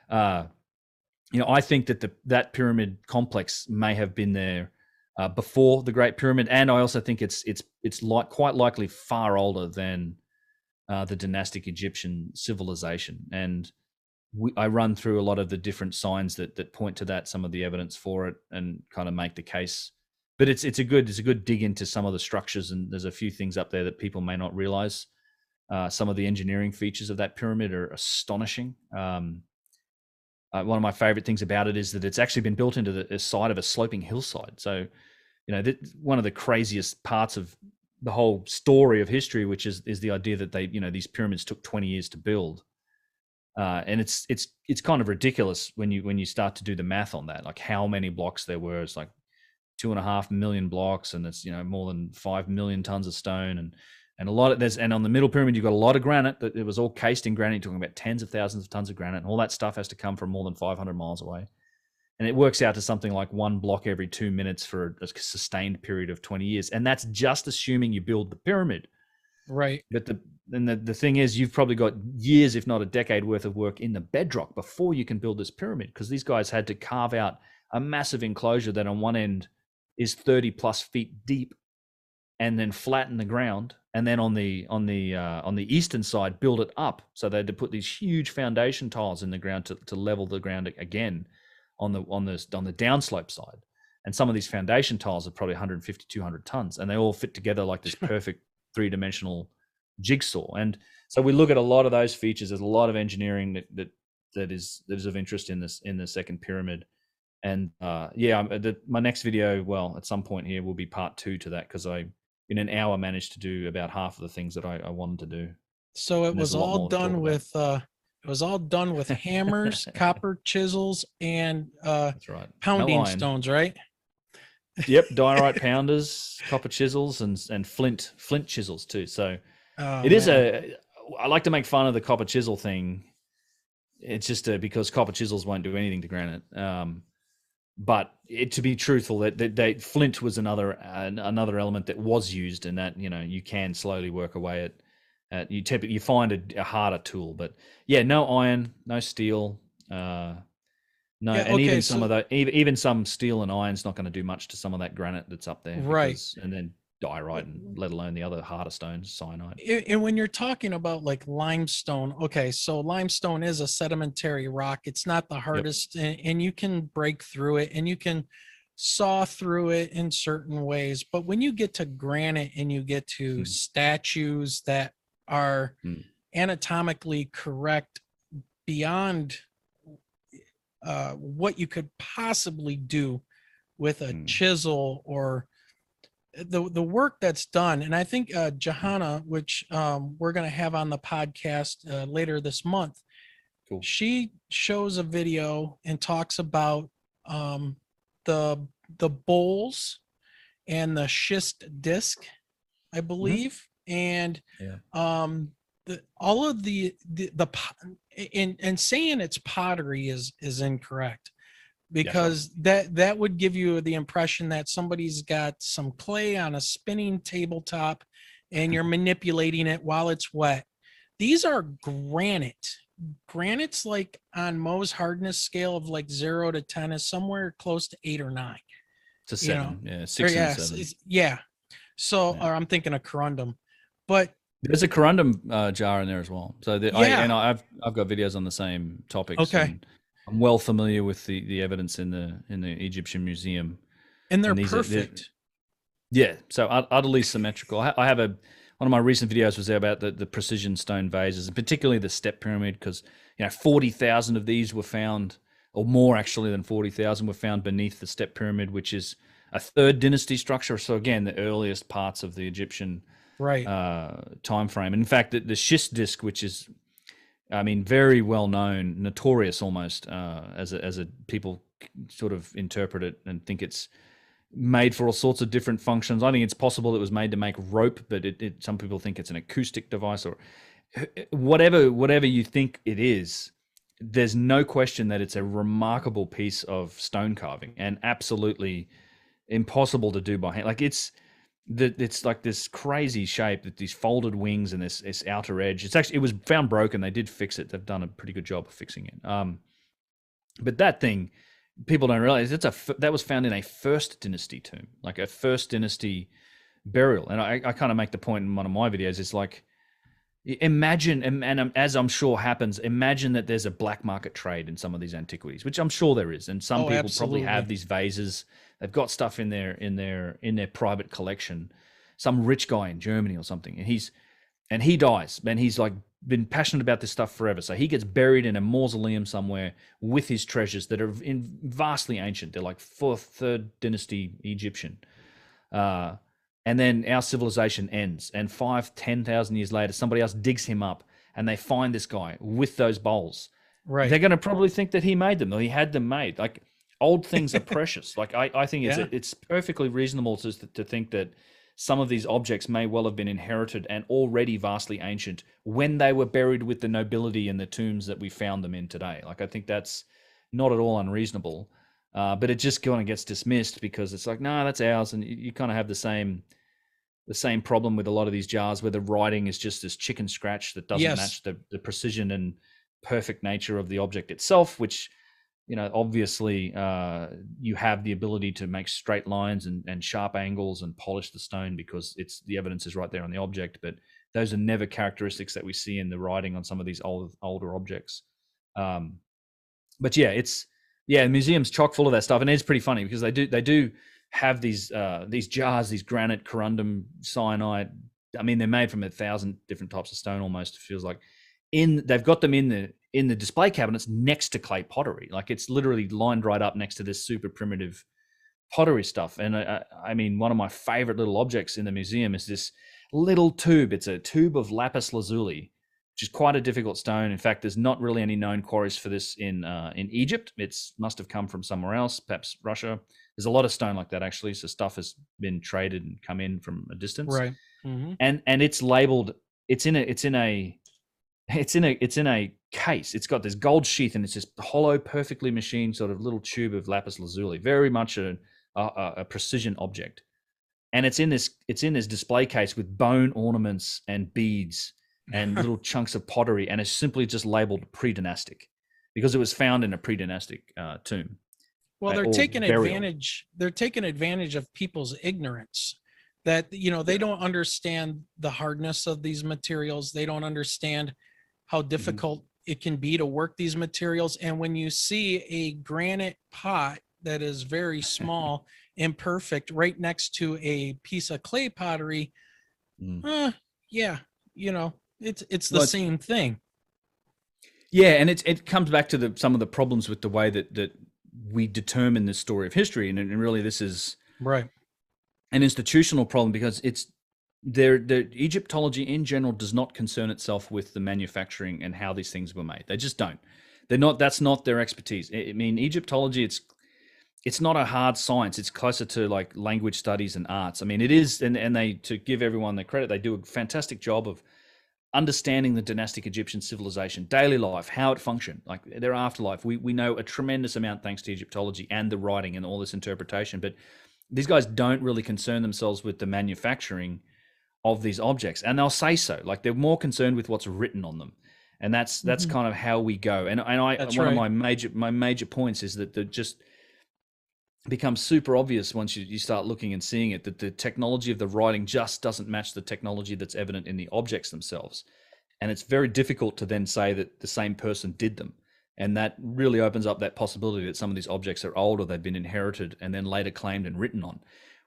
I think that pyramid complex may have been there before the Great Pyramid, and I also think it's quite likely far older than the dynastic Egyptian civilization. And I run through a lot of the different signs that point to that, some of the evidence for it, and kind of make the case. But it's a good dig into some of the structures, and there's a few things up there that people may not realize. Some of the engineering features of that pyramid are astonishing. One of my favorite things about it is that it's actually been built into the side of a sloping hillside. So, one of the craziest parts of the whole story of history, which is the idea that these pyramids took 20 years to build. And it's kind of ridiculous when you start to do the math on that, like how many blocks there were. It's like 2.5 million blocks, and it's more than 5 million tons of stone, and a lot of and on the middle pyramid you've got a lot of granite. That it was all cased in granite. You're talking about tens of thousands of tons of granite, and all that stuff has to come from more than 500 miles away, and it works out to something like 1 block every 2 minutes for a sustained period of 20 years, and that's just assuming you build the pyramid. Right. But the thing is, you've probably got years, if not a decade worth of work in the bedrock before you can build this pyramid, because these guys had to carve out a massive enclosure that on one end is 30 plus feet deep, and then flatten the ground, and then on the eastern side build it up. So they had to put these huge foundation tiles in the ground to level the ground again on the downslope side. And some of these foundation tiles are probably 150, 200 tons, and they all fit together like this perfect 3-dimensional jigsaw. And so we look at a lot of those features. There's a lot of engineering that is of interest in the second pyramid. And my next video, well, at some point here, will be part 2 to that, because I in an hour managed to do about half of the things that I wanted to do. So it was all done with hammers, copper chisels, and that's right, pounding stones, right? Yep, diorite pounders, copper chisels, and flint chisels too. So I like to make fun of the copper chisel thing. It's just because copper chisels won't do anything to granite. But to be truthful, that flint was another element that was used, and that you can slowly work away at you find a harder tool. But yeah, no iron, no steel. Even some steel and iron's not going to do much to some of that granite that's up there, right? And then diorite, and let alone the other harder stones, cyanide. And when you're talking about like limestone, okay, so limestone is a sedimentary rock. It's not the hardest, and you can break through it, and you can saw through it in certain ways. But when you get to granite and you get to statues that are anatomically correct beyond what you could possibly do with a chisel, or the work that's done. And I think Johanna, which we're going to have on the podcast later this month, cool. She shows a video and talks about the bowls and the schist disc, I believe, and all of the and saying it's pottery is incorrect, because that would give you the impression that somebody's got some clay on a spinning tabletop and you're manipulating it while it's wet. These are granite. Granite's like on Mohs hardness scale of like 0 to 10 is somewhere close to 8 or 9. It's a 7, 6 and 7. Yeah. So, or I'm thinking a corundum, but there's a corundum jar in there as well. So I've got videos on the same topics. Okay. And I'm well familiar with the evidence in the Egyptian Museum, and they're perfect. So utterly symmetrical. I have one of my recent videos was about the precision stone vases, and particularly the step pyramid, because 40,000 of these were found, or more actually than 40,000 were found beneath the step pyramid, which is a 3rd dynasty structure. So again, the earliest parts of the Egyptian time frame. And in fact, the schist disc, which is, very well known, notorious almost, as a people sort of interpret it and think it's made for all sorts of different functions. I think it's possible it was made to make rope, but some people think it's an acoustic device, or whatever you think it is. There's no question that it's a remarkable piece of stone carving, and absolutely impossible to do by hand. Like it's like this crazy shape, that these folded wings and this outer edge. It was found broken. They did fix it. They've done a pretty good job of fixing it. But that thing, people don't realize that was found in a 1st dynasty tomb, like a 1st dynasty burial. And I kind of make the point in one of my videos. It's like, Imagine, and as I'm sure happens, imagine that there's a black market trade in some of these antiquities, which I'm sure there is, and some people probably have these vases. They've got stuff in their private collection. Some rich guy in Germany or something, and he dies, and he's like been passionate about this stuff forever. So he gets buried in a mausoleum somewhere with his treasures that are vastly ancient. They're like third dynasty Egyptian. And then our civilization ends, and 5,000-10,000 years later, somebody else digs him up, and they find this guy with those bowls. Right. They're going to probably think that he made them, or he had them made. Like, old things are precious. Like, I think it's perfectly reasonable to think that some of these objects may well have been inherited and already vastly ancient when they were buried with the nobility in the tombs that we found them in today. Like, I think that's not at all unreasonable. But it just kind of gets dismissed because it's like, no, that's ours. And you kind of have the same problem with a lot of these jars where the writing is just this chicken scratch that doesn't match the precision and perfect nature of the object itself, which, obviously you have the ability to make straight lines and sharp angles and polish the stone because the evidence is right there on the object. But those are never characteristics that we see in the writing on some of these older objects. But yeah, the museum's chock full of that stuff, and it's pretty funny because they do have these jars, these granite, corundum, cyanide. I mean, they're made from 1,000 different types of stone. Almost, it feels like. They've got them in the display cabinets next to clay pottery. Like, it's literally lined right up next to this super primitive pottery stuff. And I mean, one of my favorite little objects in the museum is this little tube. It's a tube of lapis lazuli, which is quite a difficult stone. In fact, there's not really any known quarries for this in Egypt. It must have come from somewhere else, perhaps Russia. There's a lot of stone like that, actually. So stuff has been traded and come in from a distance. Right. Mm-hmm. And it's labeled. It's in a case. It's got this gold sheath, and it's this hollow, perfectly machined sort of little tube of lapis lazuli. Very much a precision object. And it's in this display case with bone ornaments and beads and little chunks of pottery, and it's simply just labeled pre-dynastic because it was found in a pre-dynastic tomb. Well, they're taking advantage. They're taking advantage of people's ignorance that, they don't understand the hardness of these materials. They don't understand how difficult it can be to work these materials. And when you see a granite pot that is very small, imperfect, right next to a piece of clay pottery, it's the same thing. Yeah, and it comes back to some of the problems with the way that we determine this story of history, and really this is right an institutional problem because the Egyptology in general does not concern itself with the manufacturing and how these things were made. They just don't. That's not their expertise. I mean, Egyptology, it's not a hard science. It's closer to like language studies and arts. I mean, it is, and they, to give everyone the credit, they do a fantastic job of understanding the dynastic Egyptian civilization, daily life, how it functioned, like their afterlife. We know a tremendous amount thanks to Egyptology and the writing and all this interpretation. But these guys don't really concern themselves with the manufacturing of these objects, and they'll say so. Like, they're more concerned with what's written on them, and that's kind of how we go. And one of my major points is that it just becomes super obvious once you start looking and seeing it, that the technology of the writing just doesn't match the technology that's evident in the objects themselves, and it's very difficult to then say that the same person did them. And that really opens up that possibility that some of these objects are old, or they've been inherited and then later claimed and written on,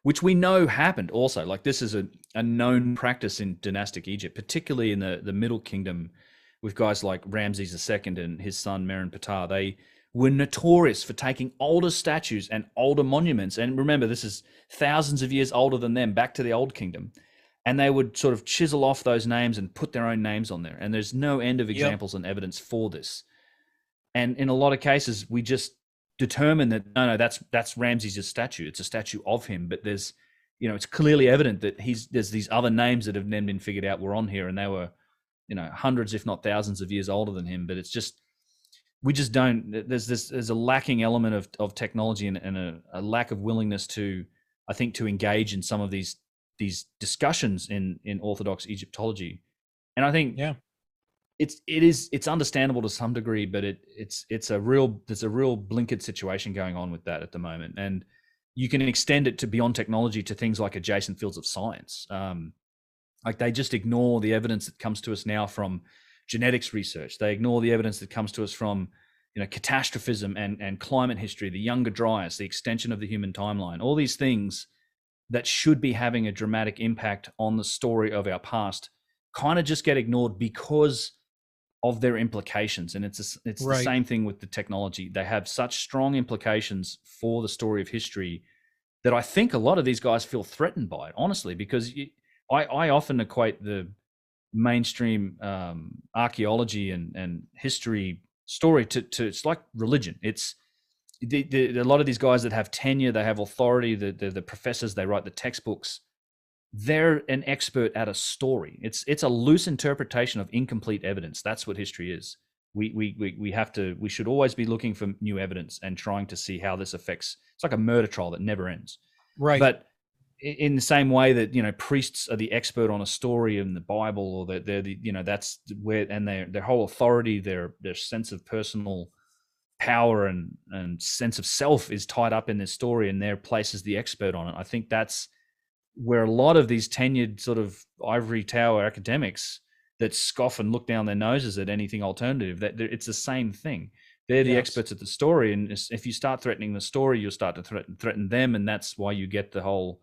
which we know happened also. Like, this is a known practice in dynastic Egypt, particularly in the Middle Kingdom, with guys like Ramses II and his son Merenptah. They were notorious for taking older statues and older monuments. And remember, this is thousands of years older than them, back to the Old Kingdom. And they would sort of chisel off those names and put their own names on there. And there's no end of examples and evidence for this. And in a lot of cases, we just determine that, no, that's Ramses' statue. It's a statue of him. But there's, it's clearly evident that there's these other names that have then been figured out were on here, and they were, hundreds, if not thousands of years older than him. But it's just, we just don't, there's a lacking element of technology and a lack of willingness to, I think, to engage in some of these discussions in Orthodox Egyptology. And I think it's understandable to some degree, but there's a real blinkered situation going on with that at the moment. And you can extend it to beyond technology to things like adjacent fields of science. Like they just ignore the evidence that comes to us now from genetics research. They ignore the evidence that comes to us from, catastrophism and climate history, the Younger Dryas, the extension of the human timeline, all these things that should be having a dramatic impact on the story of our past kind of just get ignored because of their implications. And it's the Right. same thing with the technology. They have such strong implications for the story of history that I think a lot of these guys feel threatened by it, honestly, because I often equate the mainstream archaeology and history story to it's like religion. It's a lot of these guys that have tenure, they have authority, the professors, they write the textbooks. They're an expert at a story. It's a loose interpretation of incomplete evidence. That's what history is. We should always be looking for new evidence and trying to see how this affects. It's like a murder trial that never ends. Right. But in the same way that priests are the expert on a story in the Bible, or that they're the that's where, and their whole authority, their sense of personal power and sense of self is tied up in this story, and their place as the expert on it. I think that's where a lot of these tenured sort of ivory tower academics that scoff and look down their noses at anything alternative, that it's the same thing. They're the experts at the story, and if you start threatening the story, you'll start to threaten them, and that's why you get the whole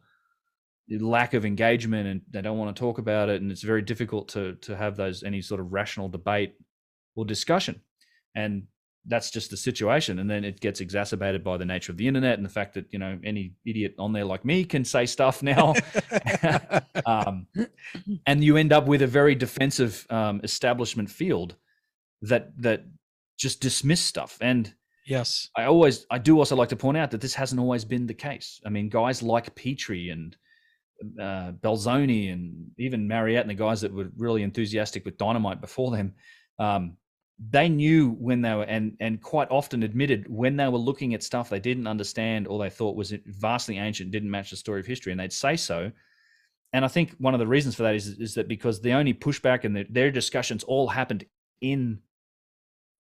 lack of engagement, and they don't want to talk about it, and it's very difficult to have any sort of rational debate or discussion. And that's just the situation. And then it gets exacerbated by the nature of the internet and the fact that any idiot on there like me can say stuff now. And you end up with a very defensive establishment field that just dismiss stuff. And yes, I do also like to point out that this hasn't always been the case. I mean, guys like Petrie and Belzoni and even Mariette and the guys that were really enthusiastic with dynamite before them, they knew when they were, and quite often admitted when they were looking at stuff they didn't understand or they thought was vastly ancient, didn't match the story of history, and they'd say so. And I think one of the reasons for that is that because the only pushback and their discussions all happened in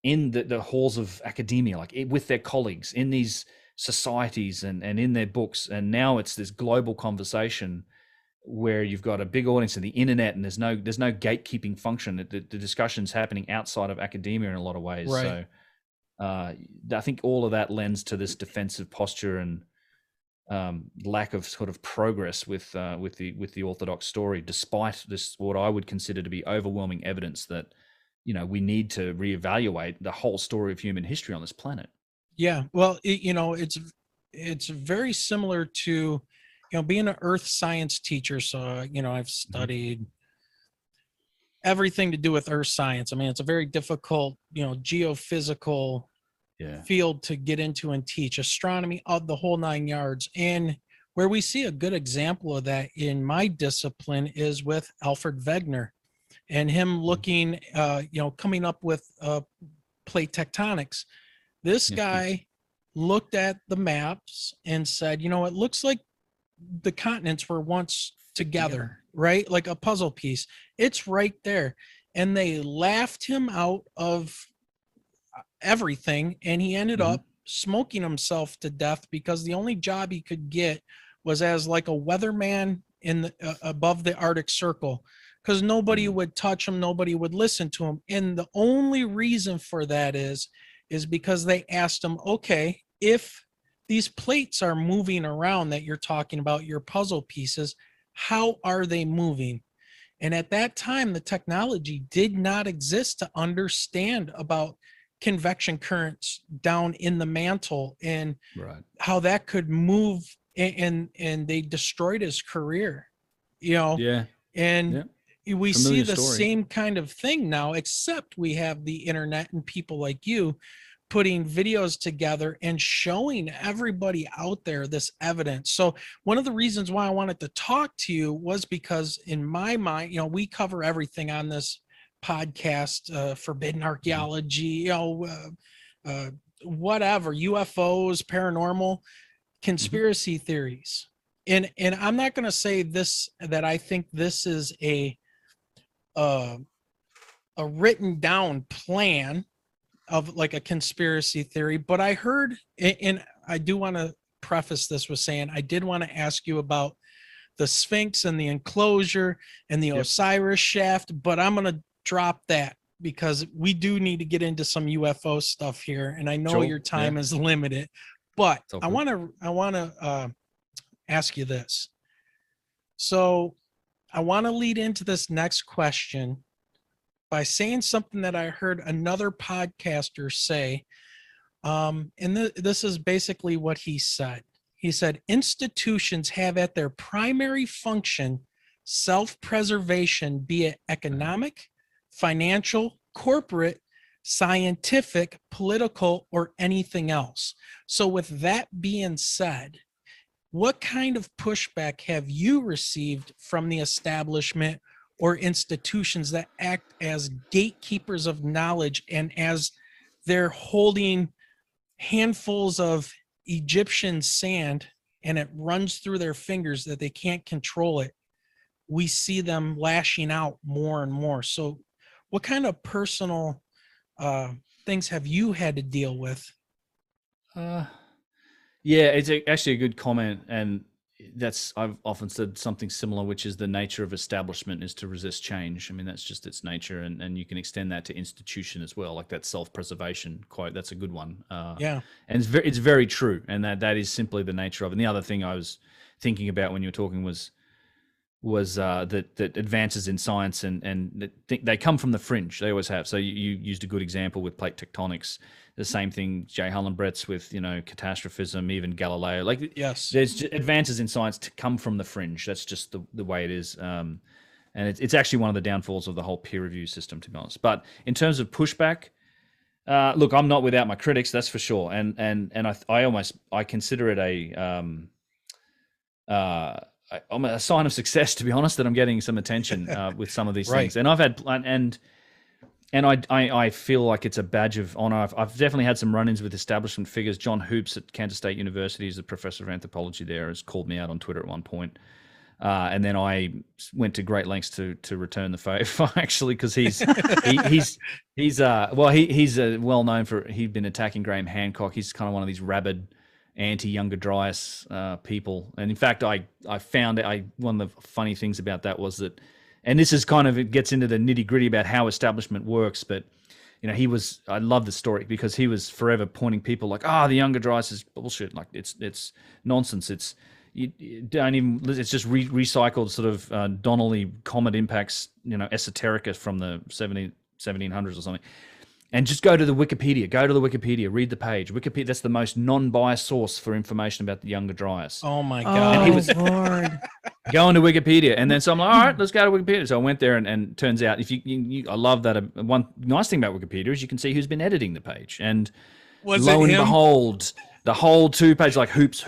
the halls of academia, like with their colleagues in these societies and in their books. And now it's this global conversation where you've got a big audience of the internet, and there's no gatekeeping function. The discussion's happening outside of academia in a lot of ways. Right. So I think all of that lends to this defensive posture and lack of sort of progress with the Orthodox story, despite this what I would consider to be overwhelming evidence that we need to reevaluate the whole story of human history on this planet. Yeah. Well, it's very similar to being an earth science teacher. So, I've studied everything to do with earth science. I mean, it's a very difficult, geophysical field to get into and teach, astronomy of the whole 9 yards. And where we see a good example of that in my discipline is with Alfred Wegener and him looking, coming up with plate tectonics. This guy looked at the maps and said, it looks like the continents were once together, right? Like a puzzle piece. It's right there. And they laughed him out of everything. And he ended up smoking himself to death because the only job he could get was as like a weatherman above the Arctic Circle, because nobody would touch him. Nobody would listen to him. And the only reason for that is because they asked him, okay, if these plates are moving around that you're talking about, your puzzle pieces, how are they moving? And at that time, the technology did not exist to understand about convection currents down in the mantle and how that could move. And they destroyed his career, and we see the same kind of thing now, except we have the internet and people like you putting videos together and showing everybody out there this evidence. So one of the reasons why I wanted to talk to you was because in my mind, we cover everything on this podcast, forbidden archaeology, whatever, UFOs, paranormal, conspiracy theories. And I'm not going to say this, that I think this is a written down plan of like a conspiracy theory, but I heard, and I do want to preface this with saying, I did want to ask you about the Sphinx and the enclosure and the Osiris shaft, but I'm going to drop that because we do need to get into some UFO stuff here. And I know your time is limited, but I want to ask you this. So I want to lead into this next question by saying something that I heard another podcaster say. This is basically what he said. He said, institutions have at their primary function self-preservation, be it economic, financial, corporate, scientific, political, or anything else. So with that being said, what kind of pushback have you received from the establishment or institutions that act as gatekeepers of knowledge, and as they're holding handfuls of Egyptian sand and it runs through their fingers that they can't control it, we see them lashing out more and more? So what kind of personal things have you had to deal with? Yeah, it's actually a good comment, and I've often said something similar, which is the nature of establishment is to resist change. I mean, that's just its nature, and you can extend that to institution as well, like that self-preservation quote. That's a good one. And it's very true, and that is simply the nature of it. And the other thing I was thinking about when you were talking was that advances in science and they come from the fringe. They always have. So you used a good example with plate tectonics. The same thing, J. Hullenbretz with catastrophism, even Galileo. There's advances in science to come from the fringe. That's just the way it is. And it's actually one of the downfalls of the whole peer review system, to be honest. But in terms of pushback, look, I'm not without my critics, that's for sure. And I consider it I'm a sign of success, to be honest, that I'm getting some attention with some of these things. And I've had I feel like it's a badge of honor. I've definitely had some run-ins with establishment figures. John Hoops at Kansas State University, is the professor of anthropology there, has called me out on Twitter at one point. And then I went to great lengths to return the favor, actually, because he's well known for, he'd been attacking Graham Hancock. He's kind of one of these rabid anti-Younger Dryas people. And in fact, I found one of the funny things about that was that, and this is kind of, it gets into the nitty gritty about how establishment works, but I love the story because he was forever pointing people like, the Younger Dryas is bullshit. Like it's nonsense. It's just recycled sort of Donnelly Comet Impacts, esoterica from the 1700s or something. And just go to the Wikipedia, read the page. Wikipedia, that's the most non-biased source for information about the Younger Dryas. Oh my God. And he was Lord. Going to Wikipedia. And then so I'm like, all right, let's go to Wikipedia. So I went there and turns out, I love that. One nice thing about Wikipedia is you can see who's been editing the page. And lo and behold, the whole 2-page, like hoops.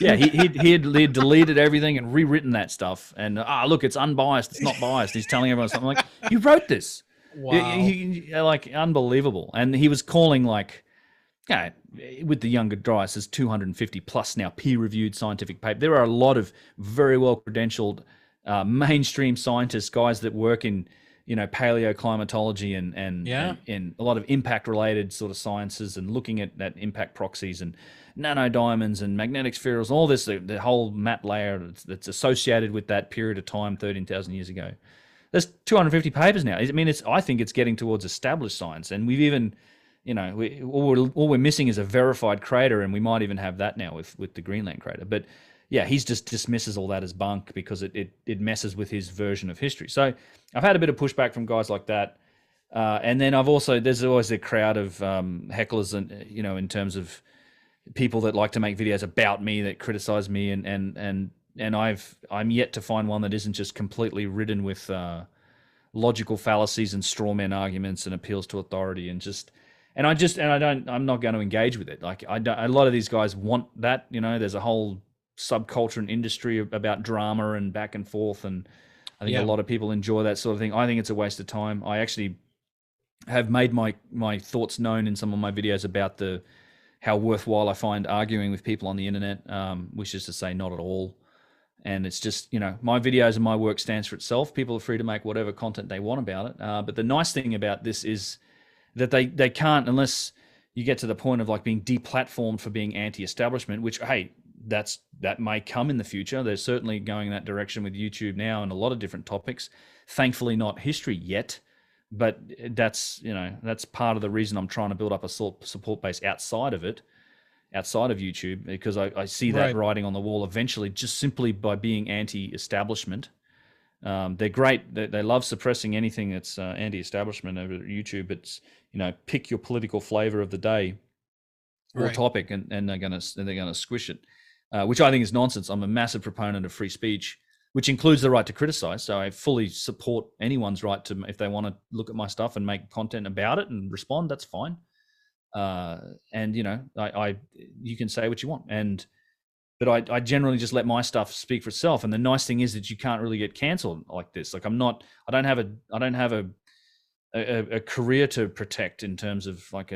Yeah, he had deleted everything and rewritten that stuff. And look, it's unbiased. It's not biased. He's telling everyone something like, you wrote this. Wow. Like unbelievable. And he was calling with the Younger Dryas, there's 250 plus now peer-reviewed scientific papers. There are a lot of very well-credentialed mainstream scientists, guys that work in paleoclimatology and a lot of impact-related sort of sciences, and looking at impact proxies and nanodiamonds and magnetic spherules, all this, the whole mat layer that's associated with that period of time 13,000 years ago. There's 250 papers now. I mean, I think it's getting towards established science, and we've even, all we're missing is a verified crater, and we might even have that now with the Greenland crater. But yeah, he's just dismisses all that as bunk because it messes with his version of history. So I've had a bit of pushback from guys like that, and then there's always a crowd of hecklers, and in terms of people that like to make videos about me that criticize me, and I'm yet to find one that isn't just completely ridden with logical fallacies and straw man arguments and appeals to authority, I'm not going to engage with it. Like a lot of these guys want that, there's a whole subculture and industry about drama and back and forth, and I think a lot of people enjoy that sort of thing. I think it's a waste of time. I actually have made my thoughts known in some of my videos about how worthwhile I find arguing with people on the internet, which is to say not at all. And it's just, my videos and my work stands for itself. People are free to make whatever content they want about it. But the nice thing about this is that they can't, unless you get to the point of like being deplatformed for being anti-establishment, which, hey, that's that may come in the future. They're certainly going that direction with YouTube now and a lot of different topics. Thankfully, not history yet, but that's part of the reason I'm trying to build up a support base outside of YouTube, because I see that writing on the wall eventually, just simply by being anti-establishment. They're great. They love suppressing anything that's anti-establishment over YouTube. It's, pick your political flavor of the day or topic, and they're gonna squish it, which I think is nonsense. I'm a massive proponent of free speech, which includes the right to criticize. So I fully support anyone's right to, if they want to look at my stuff and make content about it and respond, that's fine. And you can say what you want, but I generally just let my stuff speak for itself. And the nice thing is that you can't really get canceled like this. Like I don't have a career to protect in terms of like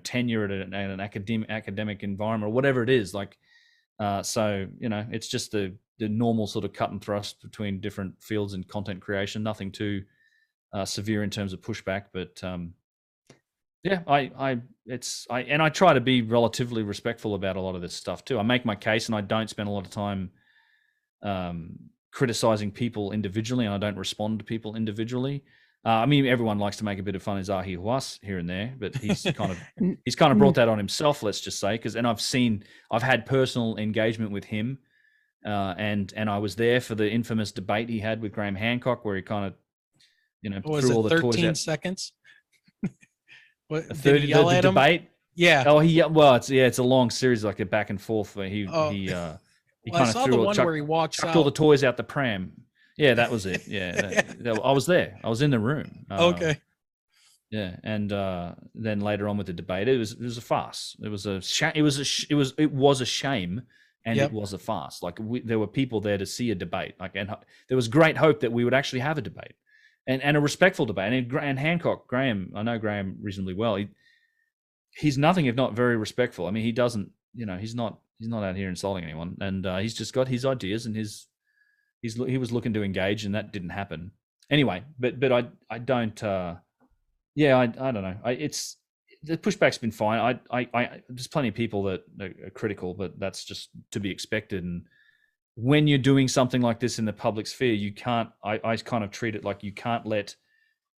tenure at an academic environment or whatever it is. Like, so it's just the normal sort of cut and thrust between different fields and content creation. Nothing too severe in terms of pushback, but yeah, I try to be relatively respectful about a lot of this stuff too. I make my case, and I don't spend a lot of time criticizing people individually, and I don't respond to people individually. I mean, everyone likes to make a bit of fun of Zahi Hawass here and there, but he's kind of brought that on himself, let's just say, because I've had personal engagement with him, and I was there for the infamous debate he had with Graham Hancock, where he kind of threw all the 13 toys out. Seconds. What, did 30, he yell at him? Debate? Yeah. Oh, it's a long series, like a back and forth where he kind of where he walks chucked out. all the toys out the pram. Yeah, that was it. Yeah, I was there. I was in the room. Okay. Yeah, and then later on with the debate, it was a farce. It was a shame, and it was a farce. Like there were people there to see a debate. Like, and there was great hope that we would actually have a debate. And a respectful debate. And Hancock, Graham, I know Graham reasonably well. He's nothing if not very respectful. I mean, he doesn't, he's not out here insulting anyone. And he's just got his ideas, and he was looking to engage, and that didn't happen. Anyway, but I don't. I don't know. It's the pushback's been fine. I there's plenty of people that are critical, but that's just to be expected. And when you're doing something like this in the public sphere, you can't, I kind of treat it like you can't let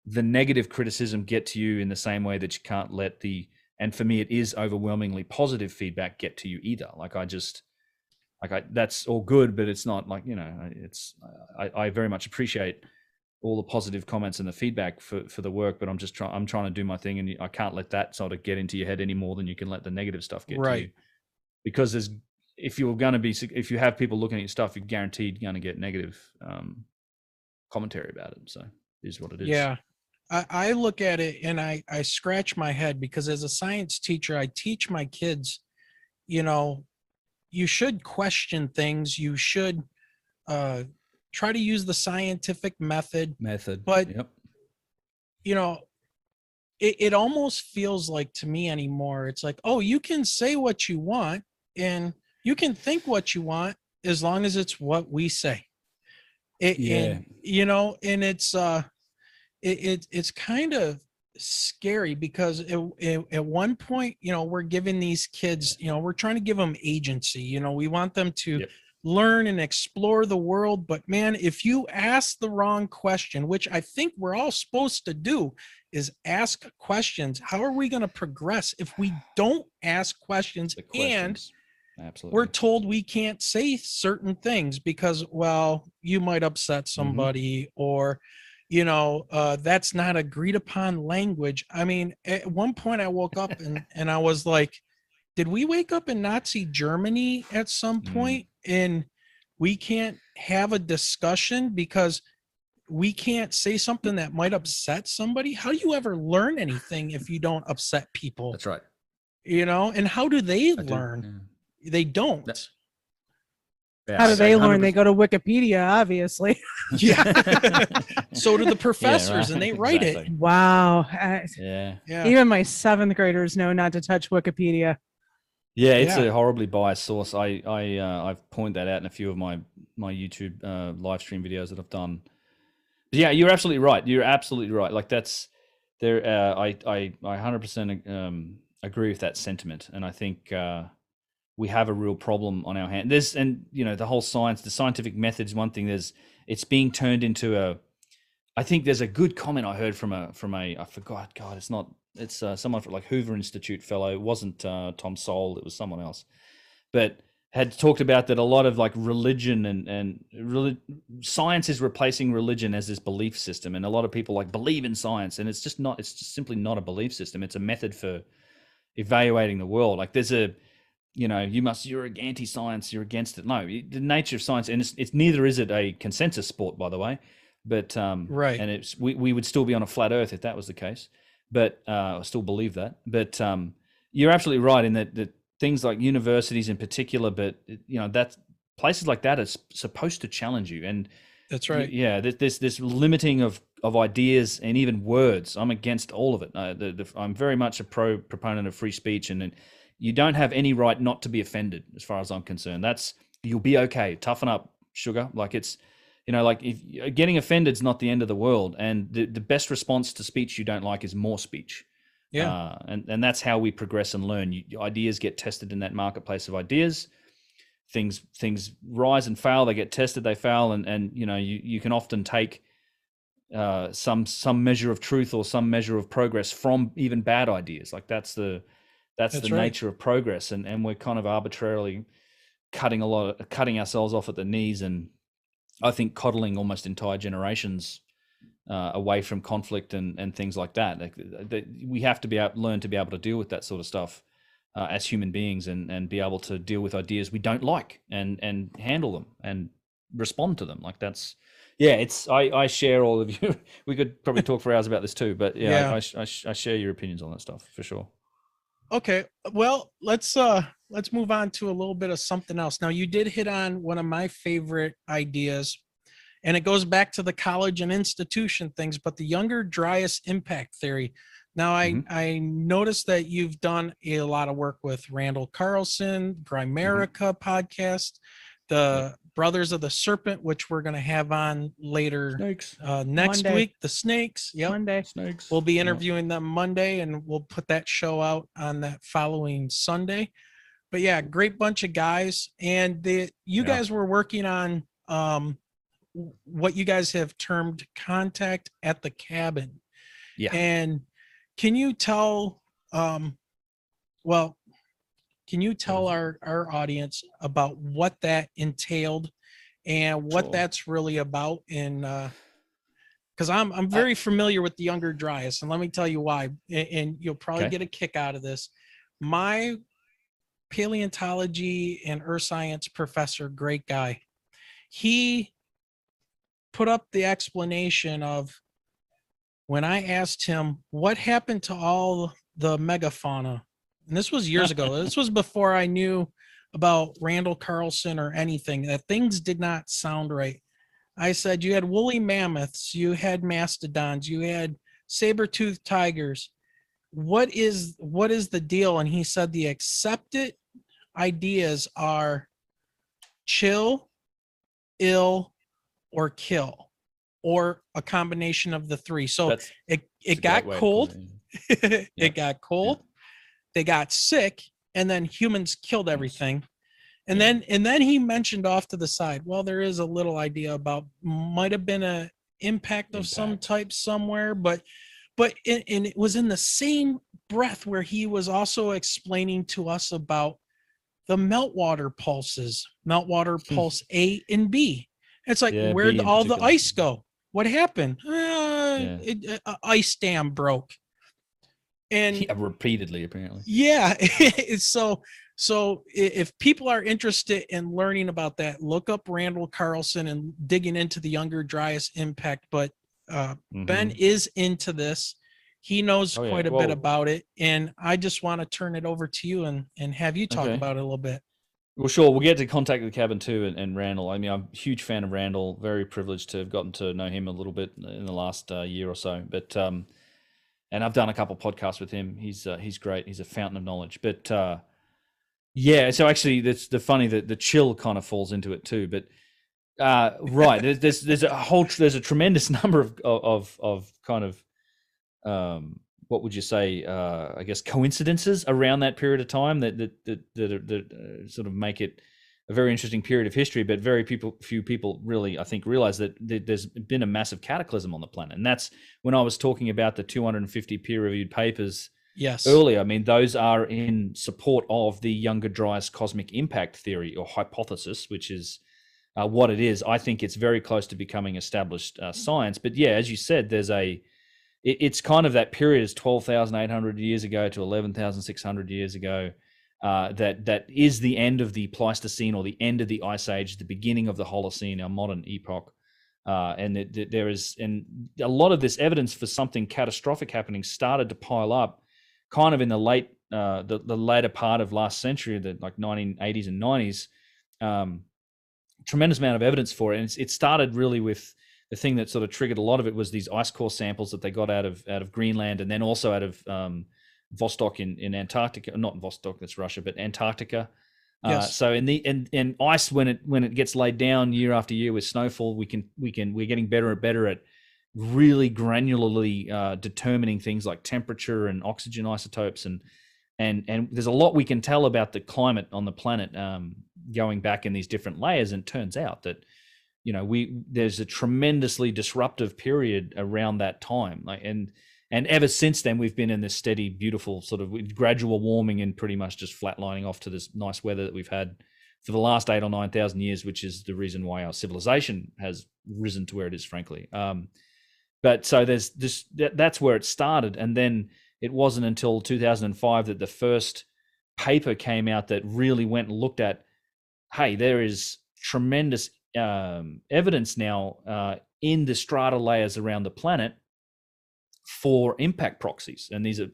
the negative criticism get to you in the same way that you can't let and for me, it is overwhelmingly positive feedback get to you either. That's all good, but it's not like, I very much appreciate all the positive comments and the feedback for the work, but I'm trying to do my thing, and I can't let that sort of get into your head any more than you can let the negative stuff get to you. Because if you have people looking at your stuff, you're guaranteed going to get negative commentary about it. So it is what it is. Yeah. I look at it and I scratch my head, because as a science teacher, I teach my kids, you should question things. You should try to use the scientific method. But, it almost feels like to me anymore, it's like, oh, you can say what you want and you can think what you want as long as it's what we say. And it's kind of scary, because at one point, we're giving these kids, we're trying to give them agency. We want them to learn and explore the world. But man, if you ask the wrong question, which I think we're all supposed to do, is ask questions. How are we going to progress if we don't ask questions? And absolutely, we're told we can't say certain things because, well, you might upset somebody, or that's not agreed upon language. I mean, at one point I woke up and I was like, did we wake up in Nazi Germany at some point, and we can't have a discussion because we can't say something that might upset somebody? How do you ever learn anything if you don't upset people? That's right. And how do they learn? They don't. How do they learn? 100%. They go to Wikipedia, obviously. Yeah. So do the professors, and they write it. Wow. Yeah. Even my 7th graders know not to touch Wikipedia. Yeah, it's a horribly biased source. I've pointed that out in a few of my YouTube live stream videos that I've done. But yeah, you're absolutely right. Like that's there. I 100% agree with that sentiment, and I think we have a real problem on our hand. The whole science, the scientific method is one thing. It's being turned into I think there's a good comment I heard from a I forgot, God, it's someone from like Hoover Institute fellow. It wasn't Tom Sowell, it was someone else, but had talked about that a lot of like religion and science is replacing religion as this belief system, and a lot of people like believe in science, and it's just simply not a belief system. It's a method for evaluating the world. Like there's you're anti-science, you're against it. No, the nature of science, and it's neither is it a consensus sport, by the way. But right, and we would still be on a flat Earth if that was the case. But I still believe that. But you're absolutely right in that things like universities in particular, but that's places like that are supposed to challenge you. And that's right. Yeah, this limiting of ideas and even words. I'm against all of it. I'm very much a proponent of free speech, and you don't have any right not to be offended, as far as I'm concerned. You'll be okay. Toughen up, sugar. Like it's. Like if getting offended is not the end of the world, and the best response to speech you don't like is more speech. Yeah, and that's how we progress and learn. Ideas get tested in that marketplace of ideas. Things rise and fail. They get tested, they fail, and you can often take some measure of truth or some measure of progress from even bad ideas. Like that's the right. Nature of progress, and we're kind of arbitrarily cutting ourselves off at the knees, and I think coddling almost entire generations away from conflict and things like that. We have to learn to be able to deal with that sort of stuff as human beings, and be able to deal with ideas we don't like and handle them and respond to them. Like that's, yeah, I share all of you. We could probably talk for hours about this too, but yeah. I share your opinions on that stuff for sure. Okay, well, let's move on to a little bit of something else. Now, you did hit on one of my favorite ideas, and it goes back to the college and institution things, but the Younger Dryas Impact theory. Now, I noticed that you've done a lot of work with Randall Carlson, Grimerica podcast, the Brothers of the Serpent, which we're going to have on later next Monday. week. The Snakes. Yep. Monday. Snakes. We'll be interviewing them Monday, and we'll put that show out on that following Sunday. But yeah, great bunch of guys. And you guys were working on what you guys have termed contact at the cabin. Yeah. And can you tell our audience about what that entailed and what that's really about? And because I'm very familiar with the Younger Dryas, and let me tell you why, and you'll probably get a kick out of this. My paleontology and earth science professor, great guy, he put up the explanation of when I asked him what happened to all the megafauna. And this was years ago. This was before I knew about Randall Carlson or anything, that things did not sound right. I said, you had woolly mammoths, you had mastodons, you had saber-toothed tigers. What is the deal? And he said the accepted ideas are chill, ill, or kill, or a combination of the three. So it got cold. It got cold. Yeah. They got sick, and then humans killed everything. And then he mentioned off to the side, well, there is a little idea about might have been a impact of some type somewhere, but it was in the same breath where he was also explaining to us about the meltwater pulses, meltwater pulse A and B. It's like, where'd all the ice go? What happened? Ice dam broke. And repeatedly, apparently. Yeah. So if people are interested in learning about that, look up Randall Carlson and digging into the Younger Dryas Impact. But Ben is into this. He knows quite a bit about it. And I just want to turn it over to you and have you talk about it a little bit. Well, sure. We'll get to Contact the Cabin too, and Randall. I mean, I'm a huge fan of Randall. Very privileged to have gotten to know him a little bit in the last year or so. But and I've done a couple podcasts with him. He's great. He's a fountain of knowledge. But so actually, that's the funny that the chill kind of falls into it too. But right, there's a tremendous number of kind of what would you say? I guess coincidences around that period of time that sort of make it a very interesting period of history. But few people really, I think, realize that there's been a massive cataclysm on the planet, and that's when I was talking about the 250 peer-reviewed papers. Yes. Earlier, I mean, those are in support of the Younger Dryas cosmic impact theory or hypothesis, which is what it is. I think it's very close to becoming established science. But yeah, as you said, it's kind of that period is 12,800 years ago to 11,600 years ago. That is the end of the Pleistocene, or the end of the Ice Age, the beginning of the Holocene, our modern epoch. And a lot of this evidence for something catastrophic happening started to pile up kind of in the later part of last century, the like 1980s and 90s. Tremendous amount of evidence for it. And it started really with the thing that sort of triggered a lot of it was these ice core samples that they got out of Greenland, and then also out of Vostok in Antarctica, not Vostok, that's Russia, but Antarctica. Yes. So in ice, when it gets laid down year after year with snowfall, we're getting better and better at really granularly determining things like temperature and oxygen isotopes, and there's a lot we can tell about the climate on the planet going back in these different layers. And it turns out that there's a tremendously disruptive period around that time, and ever since then, we've been in this steady, beautiful sort of gradual warming and pretty much just flatlining off to this nice weather that we've had for the last 8,000 or 9,000 years, which is the reason why our civilization has risen to where it is, frankly. But so there's this, that's where it started. And then it wasn't until 2005 that the first paper came out that really went and looked at, hey, there is tremendous evidence now in the strata layers around the planet for impact proxies. And these are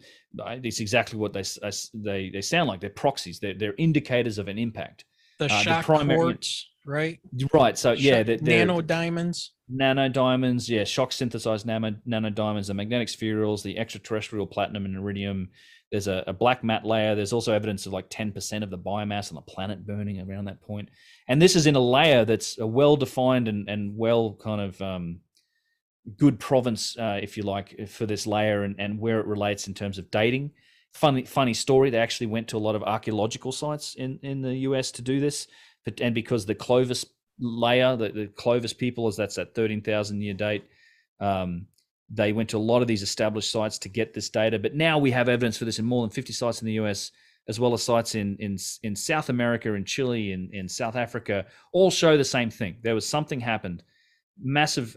exactly what they sound like. They're proxies. They're indicators of an impact. The shock quartz, right? Right. So yeah, they're nanodiamonds. Nanodiamonds, yeah, shock synthesized nanodiamonds, the magnetic spherules, the extraterrestrial platinum and iridium. There's a black matte layer. There's also evidence of like 10% of the biomass on the planet burning around that point. And this is in a layer that's a well-defined and well kind of good province, if you like, for this layer and where it relates in terms of dating. Funny story. They actually went to a lot of archaeological sites in the US to do this, and because the Clovis layer, the Clovis people, as that's that 13,000 year date, they went to a lot of these established sites to get this data. But now we have evidence for this in more than 50 sites in the US, as well as sites in South America, in Chile, in South Africa, all show the same thing. There was something happened, massive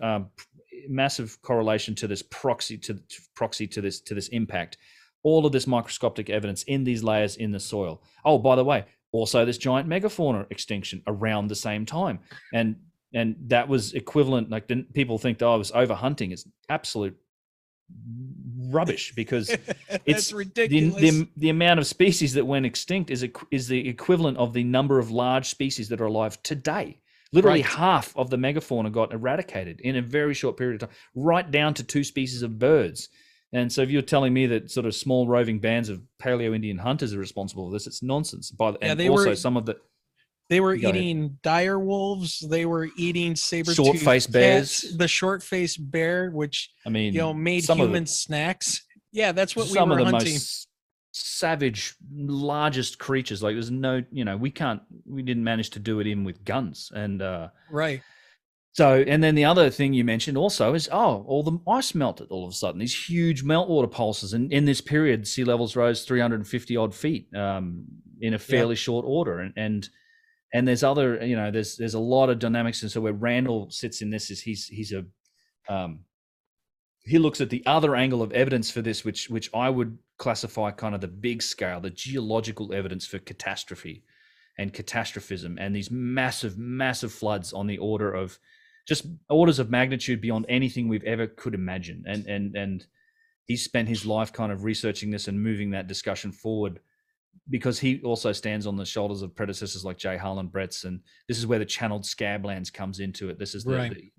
correlation to this proxy to this impact. All of this microscopic evidence in these layers in the soil. Oh, by the way, also this giant megafauna extinction around the same time, and that was equivalent. Like, people think, oh, I was over-hunting. It's absolute rubbish, because it's ridiculous. The amount of species that went extinct is the equivalent of the number of large species that are alive today. Literally half of the megafauna got eradicated in a very short period of time, right down to 2 species of birds. And so if you're telling me that sort of small roving bands of Paleo-Indian hunters are responsible for this, it's nonsense. They were eating dire wolves. They were eating saber-toothed short-faced bears. The short-faced bear, which made human snacks. Yeah, that's what we were hunting. Some of the most savage, largest creatures. Like, there's no, we didn't manage to do it even with guns. And right. So, and then the other thing you mentioned also is, all the ice melted all of a sudden, these huge meltwater pulses. And in this period, sea levels rose 350 odd feet in a fairly short order. And there's other, there's a lot of dynamics. And so where Randall sits in this is he looks at the other angle of evidence for this, which I would classify kind of the big scale, the geological evidence for catastrophe and catastrophism, and these massive, massive floods on the orders of magnitude beyond anything we've ever could imagine. And he spent his life kind of researching this and moving that discussion forward, because he also stands on the shoulders of predecessors like J. Harlan Brett's, and this is where the channeled scablands comes into it. This is the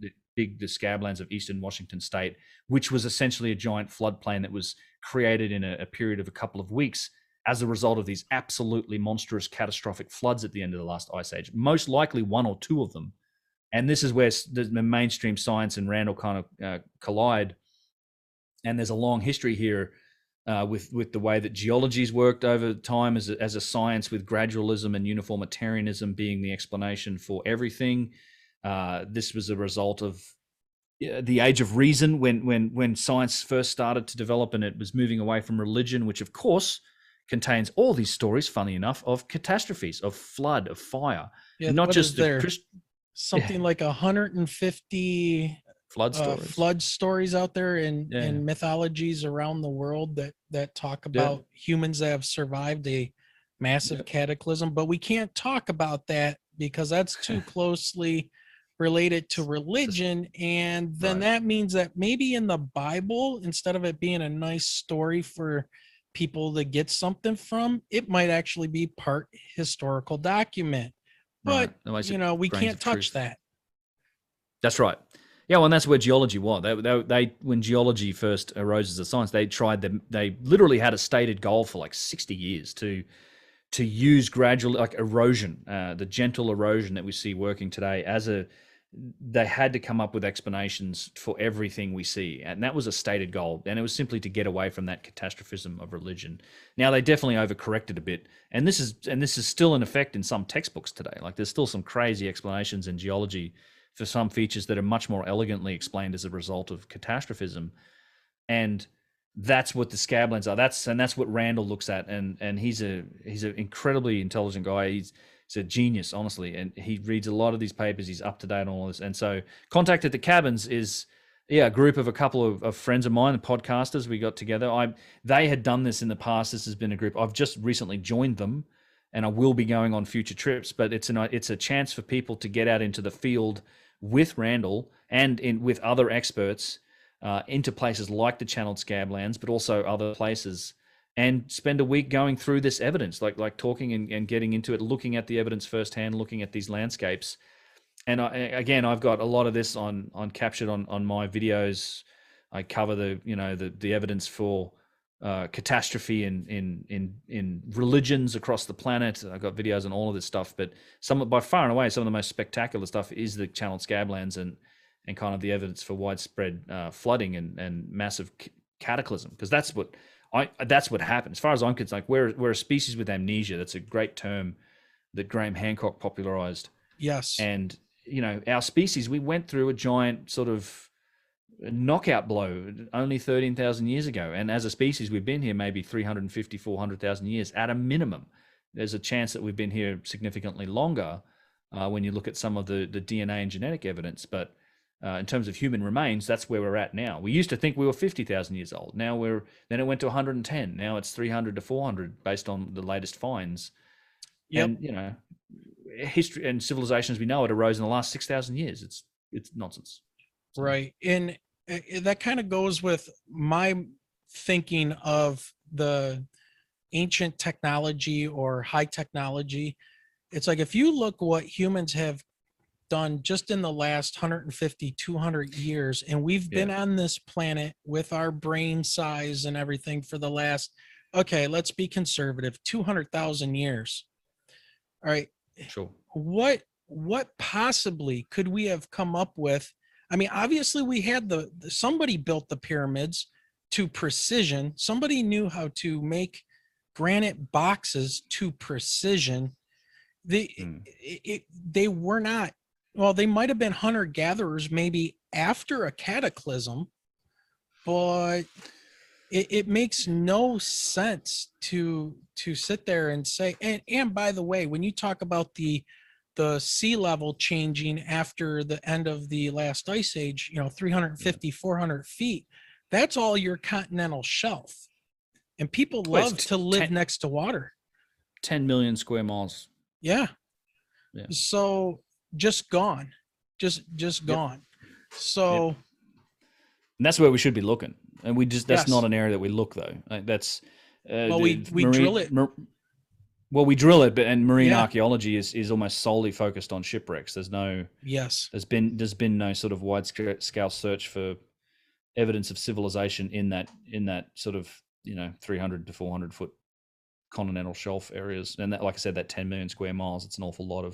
scablands of eastern Washington state, which was essentially a giant floodplain that was created in a period of a couple of weeks as a result of these absolutely monstrous, catastrophic floods at the end of the last ice age, most likely 1 or 2 of them. And this is where the mainstream science and Randall kind of collide. And there's a long history here with the way that geology's worked over time as a science, with gradualism and uniformitarianism being the explanation for everything. This was a result of the age of reason, when science first started to develop, and it was moving away from religion, which of course contains all these stories, funny enough, of catastrophes, of flood, of fire, Yeah, and not what just is there? Something Yeah. like 150 flood stories. flood stories out there in Yeah. mythologies around the world that talk Yeah. about humans that have survived a massive Yeah. cataclysm, but we can't talk about that because that's too closely related to religion. And then Right. that means that maybe in the Bible, instead of it being a nice story for people to get something from, it might actually be part historical document. Right. But Otherwise you it know, we grains can't of touch truth. that. That's right. Yeah, well, and that's where geology was. They when geology first arose as a science, they literally had a stated goal for like 60 years to use gradual, like erosion, the gentle erosion that we see working today they had to come up with explanations for everything we see. And that was a stated goal. And it was simply to get away from that catastrophism of religion. Now they definitely overcorrected a bit. And this is still in effect in some textbooks today. Like there's still some crazy explanations in geology for some features that are much more elegantly explained as a result of catastrophism. And that's what the scablands are. That's what Randall looks at, and he's an incredibly intelligent guy. He's a genius, honestly, and he reads a lot of these papers. He's up to date on all this. And so, Contact at the Cabins is a group of a couple of friends of mine, podcasters. We got together. They had done this in the past. This has been a group. I've just recently joined them, and I will be going on future trips. But it's a chance for people to get out into the field with Randall and with other experts. Into places like the Channeled Scablands, but also other places, and spend a week going through this evidence, like talking and getting into it, looking at the evidence firsthand, looking at these landscapes. And I've got a lot of this on captured on my videos. I cover the evidence for catastrophe in religions across the planet. I've got videos on all of this stuff, but by far and away, some of the most spectacular stuff is the Channeled Scablands and kind of the evidence for widespread flooding and massive cataclysm, because that's what happens. As far as I'm concerned, like we're a species with amnesia. That's a great term that Graham Hancock popularized. Yes. And our species, we went through a giant sort of knockout blow only 13,000 years ago, and as a species, we've been here maybe 350, 400,000 years at a minimum. There's a chance that we've been here significantly longer when you look at some of the DNA and genetic evidence, but in terms of human remains, that's where we're at now. We used to think we were 50,000 years old. Then it went to 110. Now it's 300 to 400 based on the latest finds. Yep. And history and civilization as we know it arose in the last 6,000 years. It's nonsense. Right. And that kind of goes with my thinking of the ancient technology or high technology. It's like, if you look what humans have done just in the last 150, 200 years, and we've been on this planet with our brain size and everything for the last, okay, let's be conservative, 200,000 years. All right. Sure. What possibly could we have come up with? I mean, obviously we had somebody built the pyramids to precision. Somebody knew how to make granite boxes to precision. They were not, well, they might have been hunter gatherers maybe after a cataclysm, but it makes no sense to sit there and say, and by the way, when you talk about the sea level changing after the end of the last ice age, 350, 400 feet, that's all your continental shelf. And people love to live next to water. 10 million square miles. Yeah. So just gone, just gone. So, and that's where we should be looking. And that's not an area that we look though. That's we drill it. Well, we drill it, and marine archaeology is almost solely focused on shipwrecks. There's been no sort of wide scale search for evidence of civilization in that sort of 300 to 400 foot continental shelf areas. And that, like I said, that 10 million square miles, it's an awful lot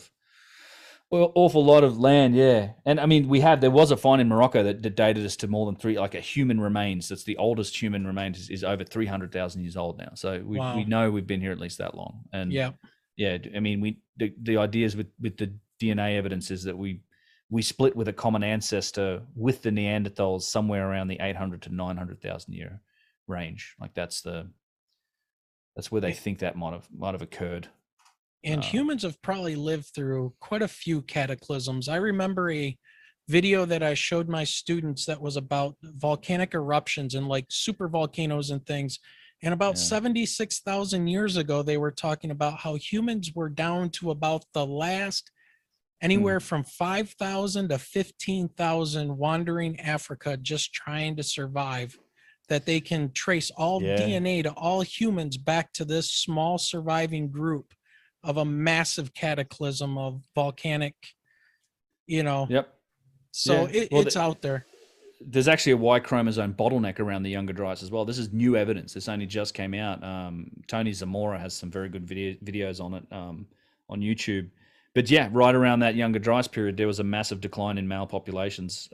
Awful lot of land, yeah. And I mean, there was a find in Morocco that dated us to more than three, like a human remains. That's the oldest human remains is over 300,000 years old now. So we Wow. know we've been here at least that long. And Yeah. yeah, I mean, the ideas with the DNA evidence is that we split with a common ancestor with the Neanderthals somewhere around the 800 to 900,000 year range. Like that's where they think that might have occurred. And humans have probably lived through quite a few cataclysms. I remember a video that I showed my students that was about volcanic eruptions and like super volcanoes and things. And about 76,000 years ago, they were talking about how humans were down to about the last anywhere from 5,000 to 15,000 wandering Africa just trying to survive. That they can trace all DNA to all humans back to this small surviving group of a massive cataclysm of volcanic, Yep. So it's out there. There's actually a Y chromosome bottleneck around the Younger Dryas as well. This is new evidence. This only just came out. Tony Zamora has some very good videos on it on YouTube. But yeah, right around that Younger Dryas period, there was a massive decline in male populations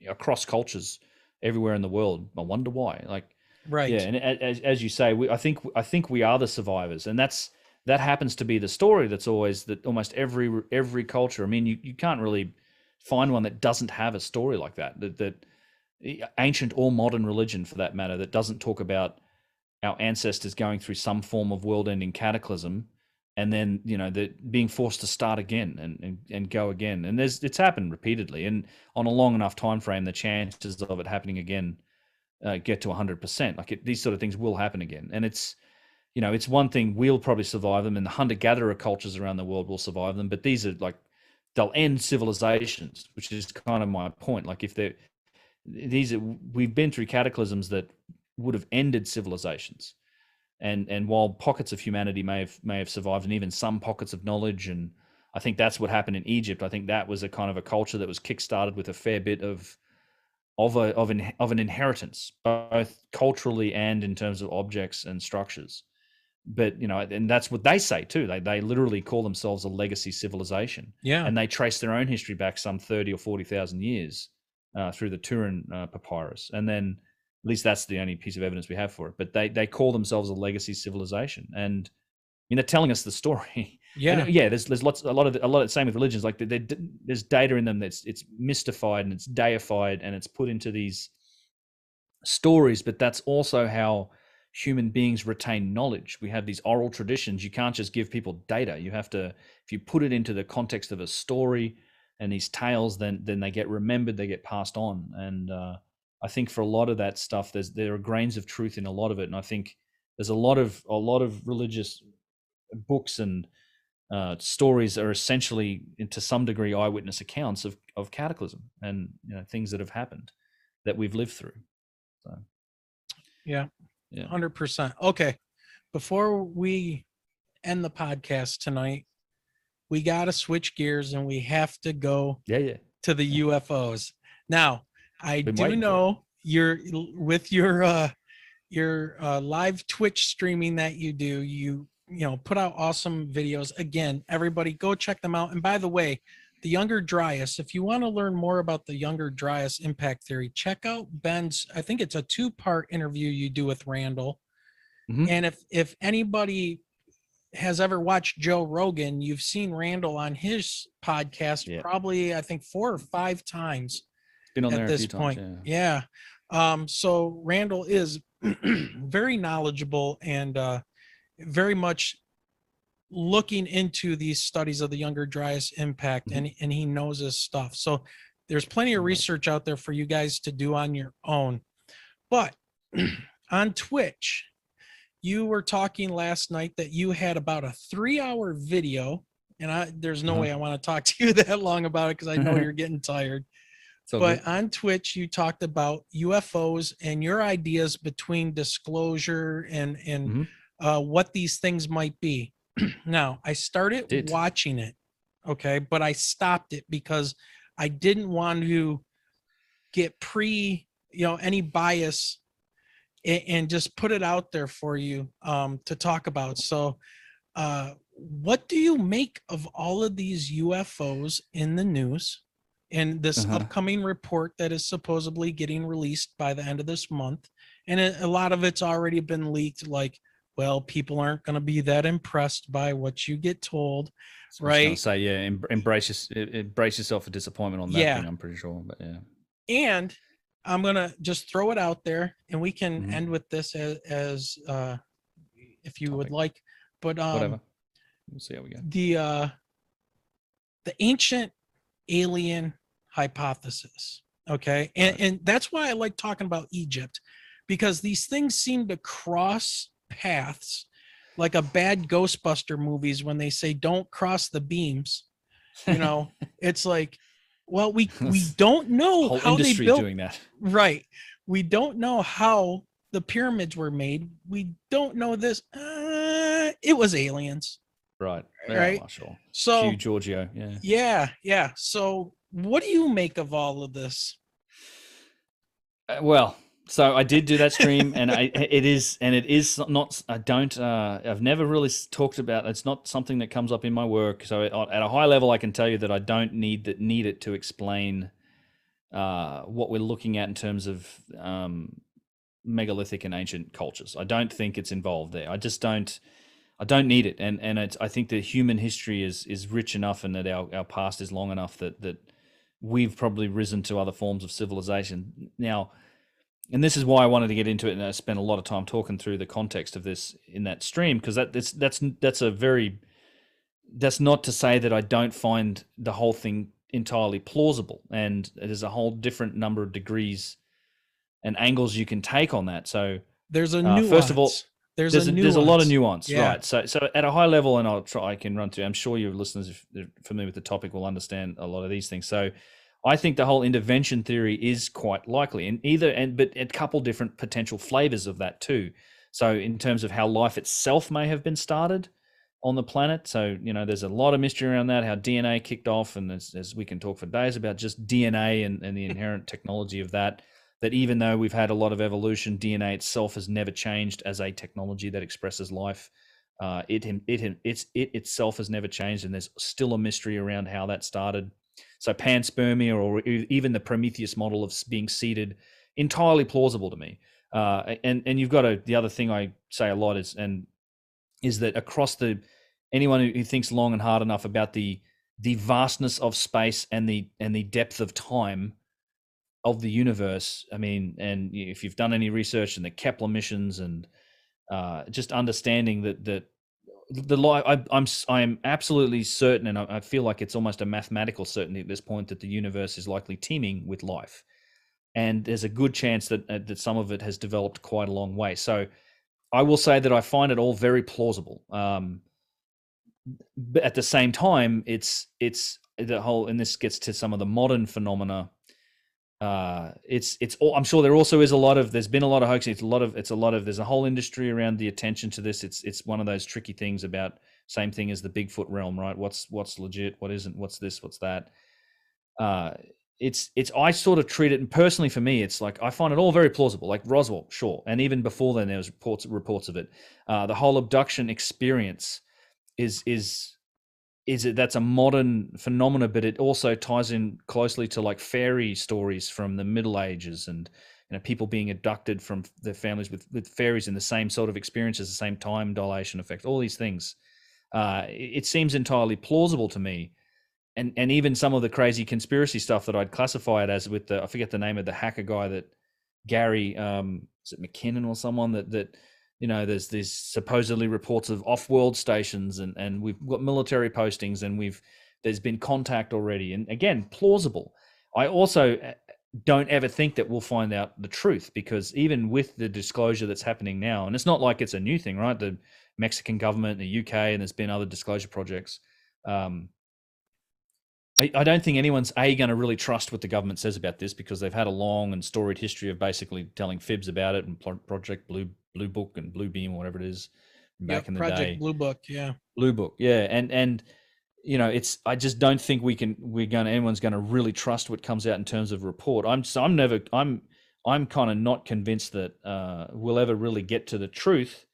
across cultures everywhere in the world. I wonder why. Right. Yeah, and as you say, I think we are the survivors, and that happens to be the story. That's always that almost every culture. I mean, you can't really find one that doesn't have a story like that. That ancient or modern religion, for that matter, that doesn't talk about our ancestors going through some form of world-ending cataclysm, and then being forced to start again and go again. And it's happened repeatedly, and on a long enough time frame, the chances of it happening again get to 100%. Like these sort of things will happen again, and it's one thing we'll probably survive them, and the hunter-gatherer cultures around the world will survive them. But these are they'll end civilizations, which is kind of my point. Like we've been through cataclysms that would have ended civilizations. And while pockets of humanity may have survived, and even some pockets of knowledge, and I think that's what happened in Egypt. I think that was a kind of a culture that was kickstarted with a fair bit of an inheritance, both culturally and in terms of objects and structures. But and that's what they say too. They literally call themselves a legacy civilization. Yeah. And they trace their own history back some 30 or 40,000 years through the Turin papyrus, and then. At least that's the only piece of evidence we have for it. But they call themselves a legacy civilization, and they're telling us the story. Yeah, and, there's a lot of the same with religions. Like there's data in them that's it's mystified and it's deified and it's put into these stories. But that's also how human beings retain knowledge. We have these oral traditions. You can't just give people data. You have to, if you put it into the context of a story and these tales, then they get remembered. They get passed on, and I think for a lot of that stuff, there are grains of truth in a lot of it, and I think there's a lot of religious books and stories are essentially, to some degree, eyewitness accounts of cataclysm and things that have happened that we've lived through. So, yeah, 100%. Okay, before we end the podcast tonight, we got to switch gears and we have to go to the UFOs now. I do know you're with your live Twitch streaming that you do. You put out awesome videos. Again, everybody go check them out. And by the way, the Younger Dryas, if you want to learn more about the Younger Dryas impact theory, check out Ben's, I think it's a 2-part interview you do with Randall. Mm-hmm. And if anybody has ever watched Joe Rogan, you've seen Randall on his podcast probably, I think, 4 or 5 times. Been on at there this a few point. Times, yeah. So Randall is very knowledgeable and very much looking into these studies of the Younger Dryas impact, and he knows his stuff. So there's plenty of research out there for you guys to do on your own. But on Twitch, you were talking last night that you had about a 3-hour video, and there's no way I want to talk to you that long about it because I know you're getting tired. But on Twitch, you talked about UFOs and your ideas between disclosure and what these things might be. Now, I started watching it, okay, but I stopped it because I didn't want to get any bias and just put it out there for you to talk about. So what do you make of all of these UFOs in the news and this upcoming report that is supposedly getting released by the end of this month? And a lot of it's already been leaked, like, well, people aren't going to be that impressed by what you get told, right? Say, yeah, embrace yourself for disappointment on that thing, I'm pretty sure. But yeah. And I'm going to just throw it out there, and we can end with this as if you would like. But whatever. We'll see how we go. The ancient alien hypothesis. Okay. And that's why I like talking about Egypt, because these things seem to cross paths like a bad Ghostbuster movies when they say don't cross the beams. You know, it's like, well, we don't know whole how they industry built doing that. Right. We don't know how the pyramids were made. We don't know this. It was aliens. Right. Right. Well, sure. So Hugh Giorgio. Yeah. Yeah. So what do you make of all of this? Well, so I did do that stream, and it is not. I've never really talked about. It's not something that comes up in my work. So at a high level, I can tell you that I don't need it to explain what we're looking at in terms of megalithic and ancient cultures. I don't think it's involved there. I just don't. I don't need it, and I think that human history is rich enough, and that our past is long enough that we've probably risen to other forms of civilization now. And this is why I wanted to get into it, and I spent a lot of time talking through the context of this in that stream, because that's not to say that I don't find the whole thing entirely plausible, and there's a whole different number of degrees and angles you can take on that. So there's a nuance. First of all, there's a lot of nuance, yeah. right? So at a high level, and I can run through. I'm sure your listeners, if they're familiar with the topic, will understand a lot of these things. So I think the whole intervention theory is quite likely, but a couple different potential flavors of that too. So in terms of how life itself may have been started on the planet, so there's a lot of mystery around that. How DNA kicked off, and as we can talk for days about just DNA and the inherent technology of that. That even though we've had a lot of evolution, DNA itself has never changed as a technology that expresses life. It itself has never changed, and there's still a mystery around how that started. So panspermia, or even the Prometheus model of being seeded, entirely plausible to me. And you've got the other thing I say a lot is that across anyone who thinks long and hard enough about the vastness of space and the depth of time of the universe, I mean, and if you've done any research in the Kepler missions, and just understanding that the life, I'm absolutely certain, and I feel like it's almost a mathematical certainty at this point, that the universe is likely teeming with life, and there's a good chance that some of it has developed quite a long way. So I will say that I find it all very plausible. But at the same time, it's the whole, and this gets to some of the modern phenomena. It's all, I'm sure there also is there's been a lot of hoaxing. There's a whole industry around the attention to this. It's one of those tricky things about, same thing as the Bigfoot realm, right? What's legit, what isn't, what's this, what's that. I sort of treat it, and personally for me, it's like, I find it all very plausible, like Roswell, sure. And even before then, there was reports of it. The whole abduction experience that's a modern phenomena, but it also ties in closely to like fairy stories from the Middle Ages, and people being abducted from their families with fairies in the same sort of experiences, the same time dilation effect, all these things. It seems entirely plausible to me, and even some of the crazy conspiracy stuff that I'd classify it as, with I forget the name of the hacker guy, that Gary, is it McKinnon or someone, that there's these supposedly reports of off-world stations, and we've got military postings, and there's been contact already. And again, plausible. I also don't ever think that we'll find out the truth, because even with the disclosure that's happening now, and it's not like it's a new thing, right? The Mexican government, the UK, and there's been other disclosure projects. I don't think anyone's going to really trust what the government says about this, because they've had a long and storied history of basically telling fibs about it, and Project Blue Book and Blue Beam, whatever it is, back in the Project day. Blue Book, yeah. Blue Book, yeah, and I just don't think anyone's going to really trust what comes out in terms of report. I'm kind of not convinced that we'll ever really get to the truth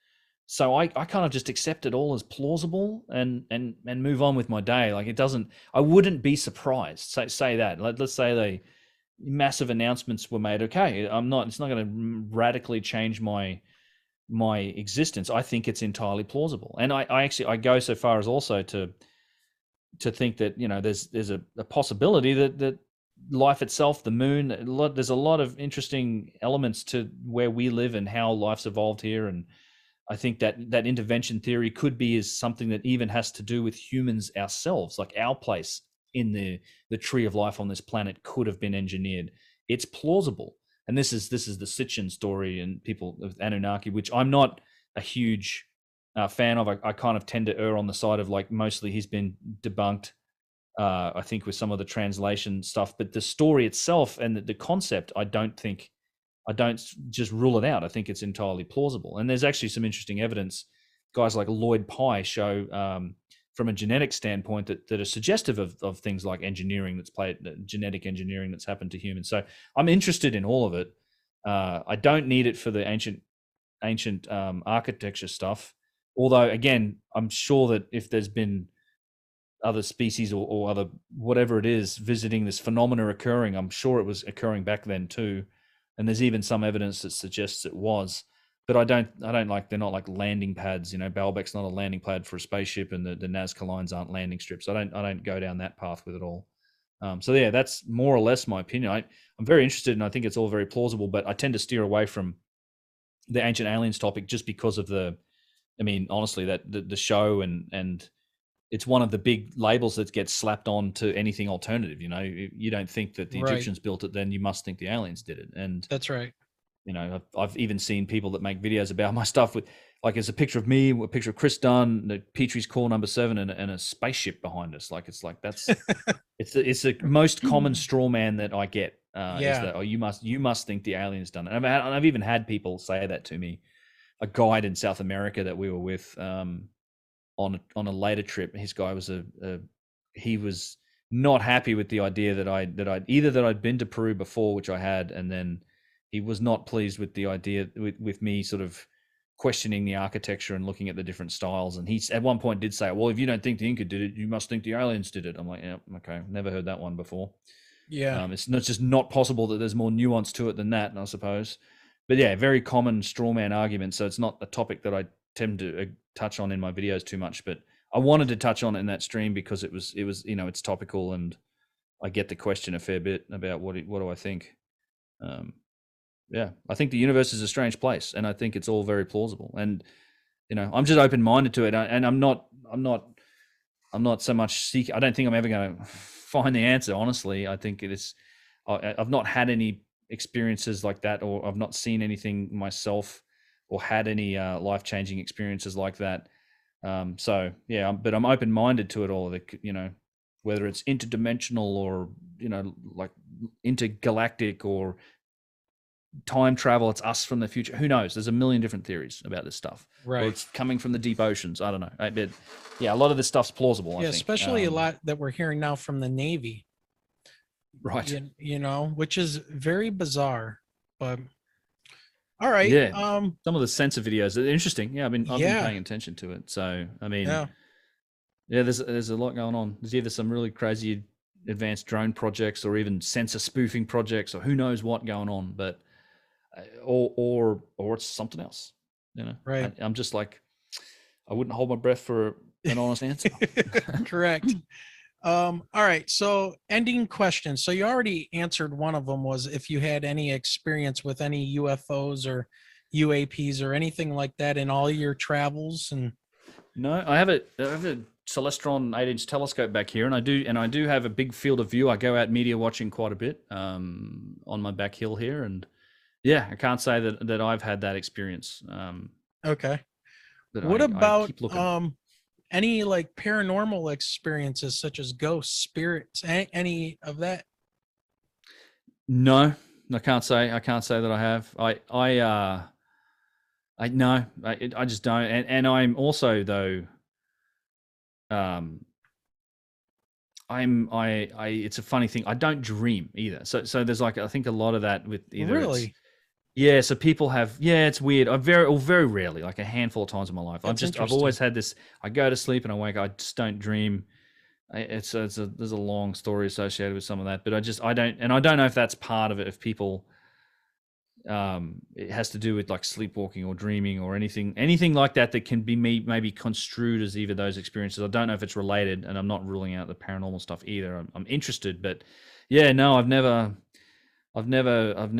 So I kind of just accept it all as plausible and move on with my day. Like it doesn't, I wouldn't be surprised. Say that. Let's say they massive announcements were made. Okay, it's not going to radically change my existence. I think it's entirely plausible. And I actually, I go so far as also to think that, you know, there's a possibility that life itself, the moon, there's a lot of interesting elements to where we live and how life's evolved here. And I think that intervention theory could be is something that even has to do with humans ourselves, like our place in the tree of life on this planet could have been engineered. It's plausible. And this is the Sitchin story and people of Anunnaki, which I'm not a huge fan of. I kind of tend to err on the side of like mostly he's been debunked, I think, with some of the translation stuff. But the story itself and the concept, I don't just rule it out. I think it's entirely plausible. And there's actually some interesting evidence. Guys like Lloyd Pye show from a genetic standpoint that are suggestive of things like engineering genetic engineering that's happened to humans. So I'm interested in all of it. I don't need it for the ancient architecture stuff. Although, again, I'm sure that if there's been other species or other whatever it is visiting this phenomena occurring, I'm sure it was occurring back then too. And there's even some evidence that suggests it was. But I don't like, they're not like landing pads. You know, Baalbek's not a landing pad for a spaceship, and the Nazca lines aren't landing strips. I don't go down that path with it all. So yeah, that's more or less my opinion. I'm very interested, and I think it's all very plausible. But I tend to steer away from the ancient aliens topic just because of honestly, that the show and it's one of the big labels that gets slapped on to anything alternative. You know, you don't think that the Egyptians built it, then you must think the aliens did it. And that's right. You know, I've even seen people that make videos about my stuff with, like, there's a picture of me, a picture of Chris Dunn, the Petrie's Core #7, and a spaceship behind us. Like, it's like that's it's the most common straw man that I get. Is that, oh, you must think the aliens done it. And I've even had people say that to me. A guide in South America that we were with on a later trip, his guy was he was not happy with the idea that I'd been to Peru before, which I had, and then he was not pleased with the idea with me sort of questioning the architecture and looking at the different styles. And he at one point did say, well, if you don't think the Inca did it, you must think the aliens did it. I'm like, yeah, okay, never heard that one before. Yeah. It's just not possible that there's more nuance to it than that, I suppose. But yeah, very common straw man argument. So it's not a topic that I tend to touch on in my videos too much, but I wanted to touch on it in that stream because it was, you know, it's topical, and I get the question a fair bit about what do I think. Yeah, I think the universe is a strange place, and I think it's all very plausible. And you know, I'm just open-minded to it, and I'm not so much seeking. I don't think I'm ever going to find the answer. Honestly, I think it is. I've not had any experiences like that, or I've not seen anything myself, or had any life-changing experiences like that. So yeah, but I'm open-minded to it all. You know, whether it's interdimensional or, you know, like intergalactic or time travel, it's us from the future. Who knows? There's a million different theories about this stuff. Right. Or it's coming from the deep oceans. I don't know. But yeah, a lot of this stuff's plausible. Yeah, I think. especially a lot that we're hearing now from the Navy. Right. You know, which is very bizarre. But all right. Yeah. Some of the sensor videos are interesting. Yeah, I've been paying attention to it. So I mean, yeah, there's a lot going on. There's either some really crazy advanced drone projects, or even sensor spoofing projects, or who knows what going on. But or it's something else, you know. Right. I'm just like, I wouldn't hold my breath for an honest answer. Correct. All right, so ending question. So you already answered one of them, was if you had any experience with any UFOs or UAPs or anything like that in all your travels. And no, I have a Celestron 8-inch telescope back here, and I do have a big field of view. I go out media watching quite a bit on my back hill here, and yeah, I can't say that I've had that experience. Okay. What about any like paranormal experiences, such as ghosts, spirits, any of that? No, I can't say that I have. I just don't. And I'm also, though, it's a funny thing. I don't dream either. So there's like, I think a lot of that with either. Really? Yeah, so people have, yeah, it's weird. Very rarely, like a handful of times in my life. That's I've always interesting. had this. I go to sleep and I wake. I just don't dream. There's a long story associated with some of that, but I don't, and I don't know if that's part of it. If people, it has to do with like sleepwalking or dreaming or anything like that can be maybe construed as either those experiences. I don't know if it's related, and I'm not ruling out the paranormal stuff either. I'm interested, but yeah, no, I've never, I've never, I've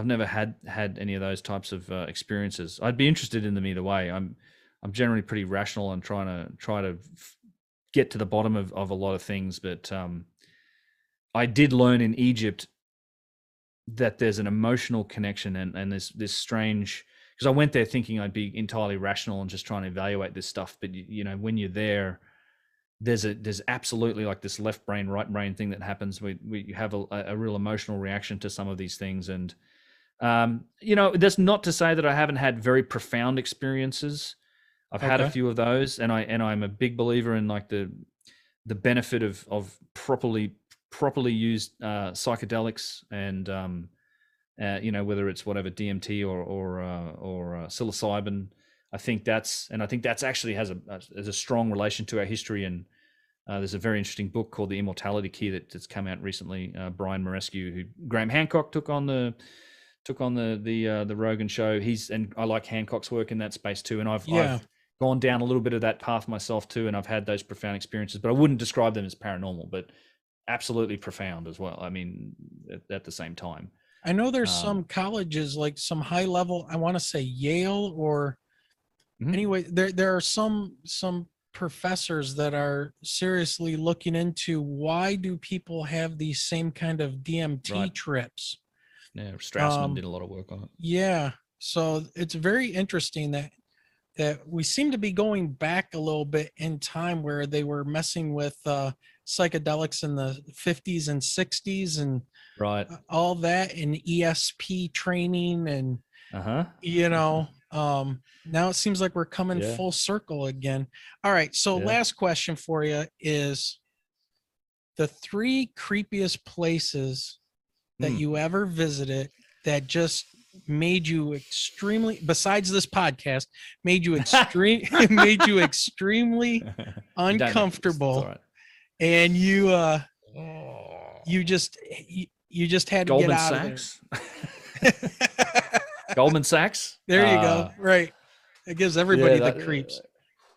never had any of those types of experiences. I'd be interested in them either way. I'm generally pretty rational and try to get to the bottom of a lot of things. But I did learn in Egypt that there's an emotional connection and this strange, because I went there thinking I'd be entirely rational and just trying to evaluate this stuff. But you know, when you're there, there's absolutely like this left brain, right brain thing that happens. We have a real emotional reaction to some of these things. And, you know, that's not to say that I haven't had very profound experiences. I've had a few of those, and I'm a big believer in like the benefit of properly used psychedelics, and you know, whether it's whatever DMT or psilocybin. I think that's actually has a strong relation to our history. And there's a very interesting book called The Immortality Key that's come out recently. Brian Marescu, who Graham Hancock took on the Rogan show. And I like Hancock's work in that space too. And I've gone down a little bit of that path myself too, and I've had those profound experiences. But I wouldn't describe them as paranormal, but absolutely profound as well. I mean, at the same time. I know there's some colleges, like some high level, I want to say Yale or anyway, there are some professors that are seriously looking into why do people have these same kind of DMT trips. Yeah, Strassman did a lot of work on it. Yeah, so it's very interesting that we seem to be going back a little bit in time, where they were messing with psychedelics in the 50s and 60s and all that, and ESP training, and you know, now it seems like we're coming full circle again. All right, so last question for you is the 3 creepiest places that you ever visited that just made you extremely, besides this podcast, made you extremely uncomfortable, and you just had to get out of there. Goldman Sachs. There you go. Right. It gives everybody the creeps.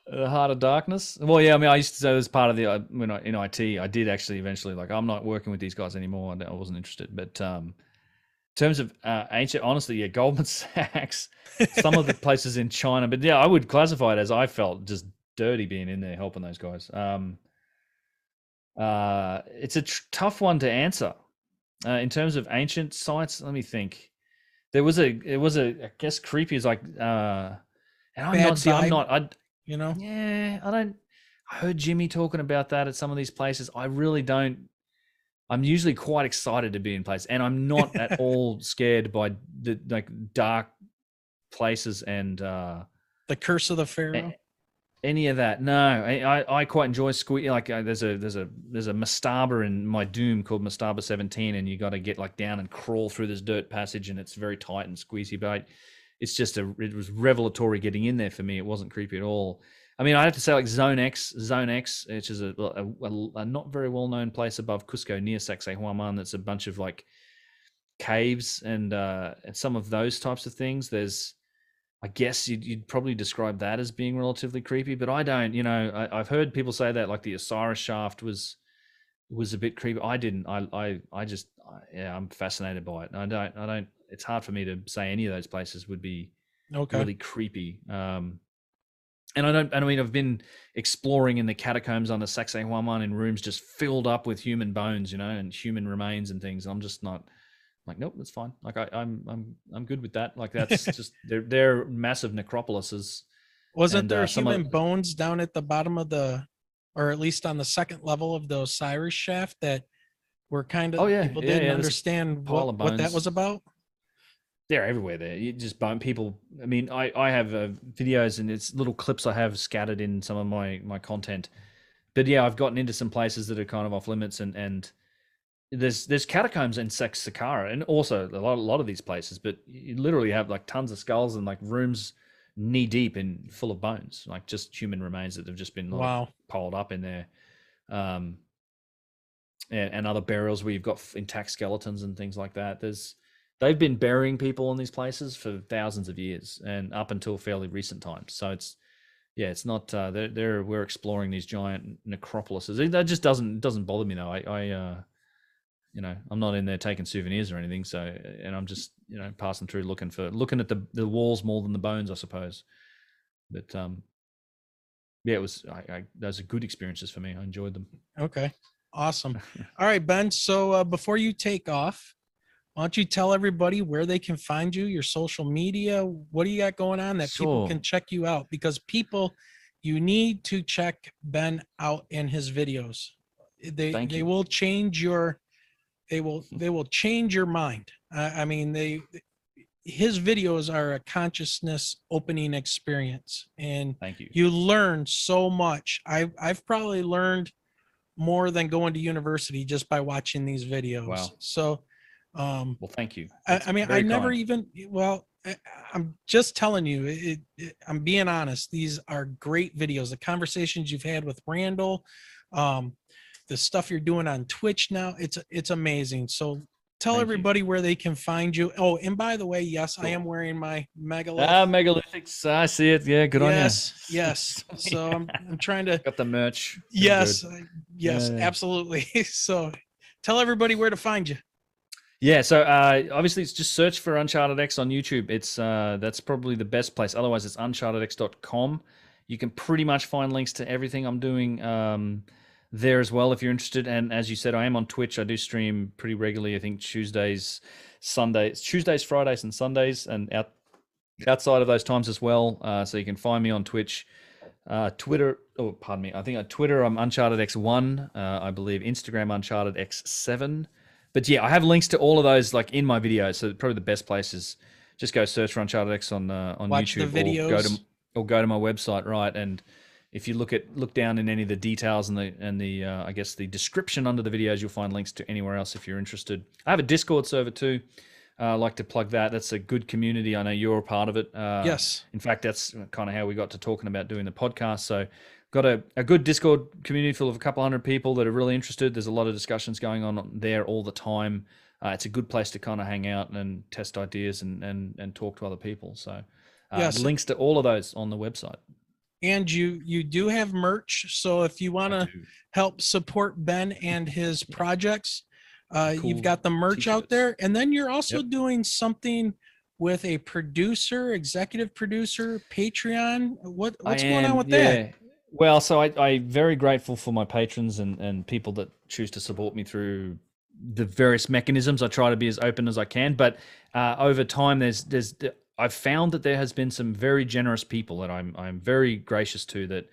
The Heart of Darkness. Well, yeah, I mean, I used to say as part of the, when I, in IT, I did actually eventually, like, I'm not working with these guys anymore. I wasn't interested. But in terms of ancient, honestly, yeah, Goldman Sachs, some of the places in China. But yeah, I would classify it as, I felt just dirty being in there helping those guys. It's a tough one to answer. In terms of ancient sites, let me think. It was a, I guess, creepy is like, and I'm not, you know? Yeah, I heard Jimmy talking about that at some of these places. I really don't. I'm usually quite excited to be in places, and I'm not at all scared by the like dark places and the Curse of the Pharaoh. Any of that. No, I quite enjoy like there's a mastaba in my Doom called Mastaba 17, and you got to get like down and crawl through this dirt passage, and it's very tight and squeezy, but it's just it was revelatory getting in there for me. It wasn't creepy at all. I mean, I have to say, like Zone X, which is a not very well known place above Cusco near Sacsayhuaman. That's a bunch of like caves and some of those types of things. I guess you'd probably describe that as being relatively creepy, but I don't. You know, I've heard people say that like the Osiris shaft was a bit creepy. I didn't. I'm fascinated by it. I don't. It's hard for me to say any of those places would be really creepy. And I mean, I've been exploring in the catacombs on the Sacsayhuaman in rooms just filled up with human bones, you know, and human remains and things. I'm just not like, nope, that's fine. Like I'm good with that. Like that's just they're massive necropolises. Wasn't there human bones down at the bottom of or at least on the second level of the Osiris shaft that were kind of people didn't understand what that was about? They're everywhere there. You just bone people. I mean, I have videos and it's little clips I have scattered in some of my content. But yeah, I've gotten into some places that are kind of off limits and there's catacombs in Saqqara, and also a lot of these places, but you literally have like tons of skulls and like rooms knee deep in full of bones, like just human remains that have just been Wow. piled up in there. Um, and other burials where you've got intact skeletons and things like that. They've been burying people in these places for thousands of years and up until fairly recent times. So it's not we're exploring these giant necropolises. That just doesn't bother me though. I'm not in there taking souvenirs or anything. So, and I'm just passing through looking at the walls more than the bones, I suppose. But it was those are good experiences for me. I enjoyed them. Okay. Awesome. All right, Ben. So before you take off, why don't you tell everybody where they can find you, your social media? What do you got going on that people can check you out? Because you need to check Ben out in his videos. They will change your mind. I mean, his videos are a consciousness opening experience, and thank you. You learn so much. I've probably learned more than going to university just by watching these videos. Wow. So, well, thank you. I mean, I never even, I'm just telling you, I'm being honest. These are great videos. The conversations you've had with Randall, the stuff you're doing on Twitch now, it's amazing. So tell everybody where they can find you. Oh, and by the way, yes, cool. I am wearing my megalith. Megalithics. I see it. Yeah, good on you. Yes. So I'm trying to got the merch. Yes, absolutely. So tell everybody where to find you. Yeah, so obviously it's just search for UnchartedX on YouTube. It's that's probably the best place. Otherwise, it's unchartedx.com. You can pretty much find links to everything I'm doing there as well if you're interested. And as you said, I am on Twitch. I do stream pretty regularly. I think Tuesdays, Fridays, and Sundays, and outside of those times as well. So you can find me on Twitch, Twitter. Oh, pardon me. I think on Twitter I'm UnchartedX1. I believe Instagram UnchartedX7. But yeah, I have links to all of those like in my videos. So probably the best place is just go search for UnchartedX on Watch YouTube, the videos. or go to my website, right? And if you look down in any of the details and the I guess the description under the videos, you'll find links to anywhere else if you're interested. I have a Discord server too. I like to plug that. That's a good community. I know you're a part of it. Yes. In fact, that's kind of how we got to talking about doing the podcast. So got a good Discord community full of a couple hundred people that are really interested. There's a lot of discussions going on there all the time. It's a good place to kind of hang out and test ideas and talk to other people. So links to all of those on the website. And you do have merch. So if you want to help support Ben and his projects, you've got the merch t-shirts out there. And then you're also doing something with a executive producer, Patreon. What's going on with that? Well, so I'm very grateful for my patrons and people that choose to support me through the various mechanisms. I try to be as open as I can, but over time, I've found that there has been some very generous people that I'm very gracious to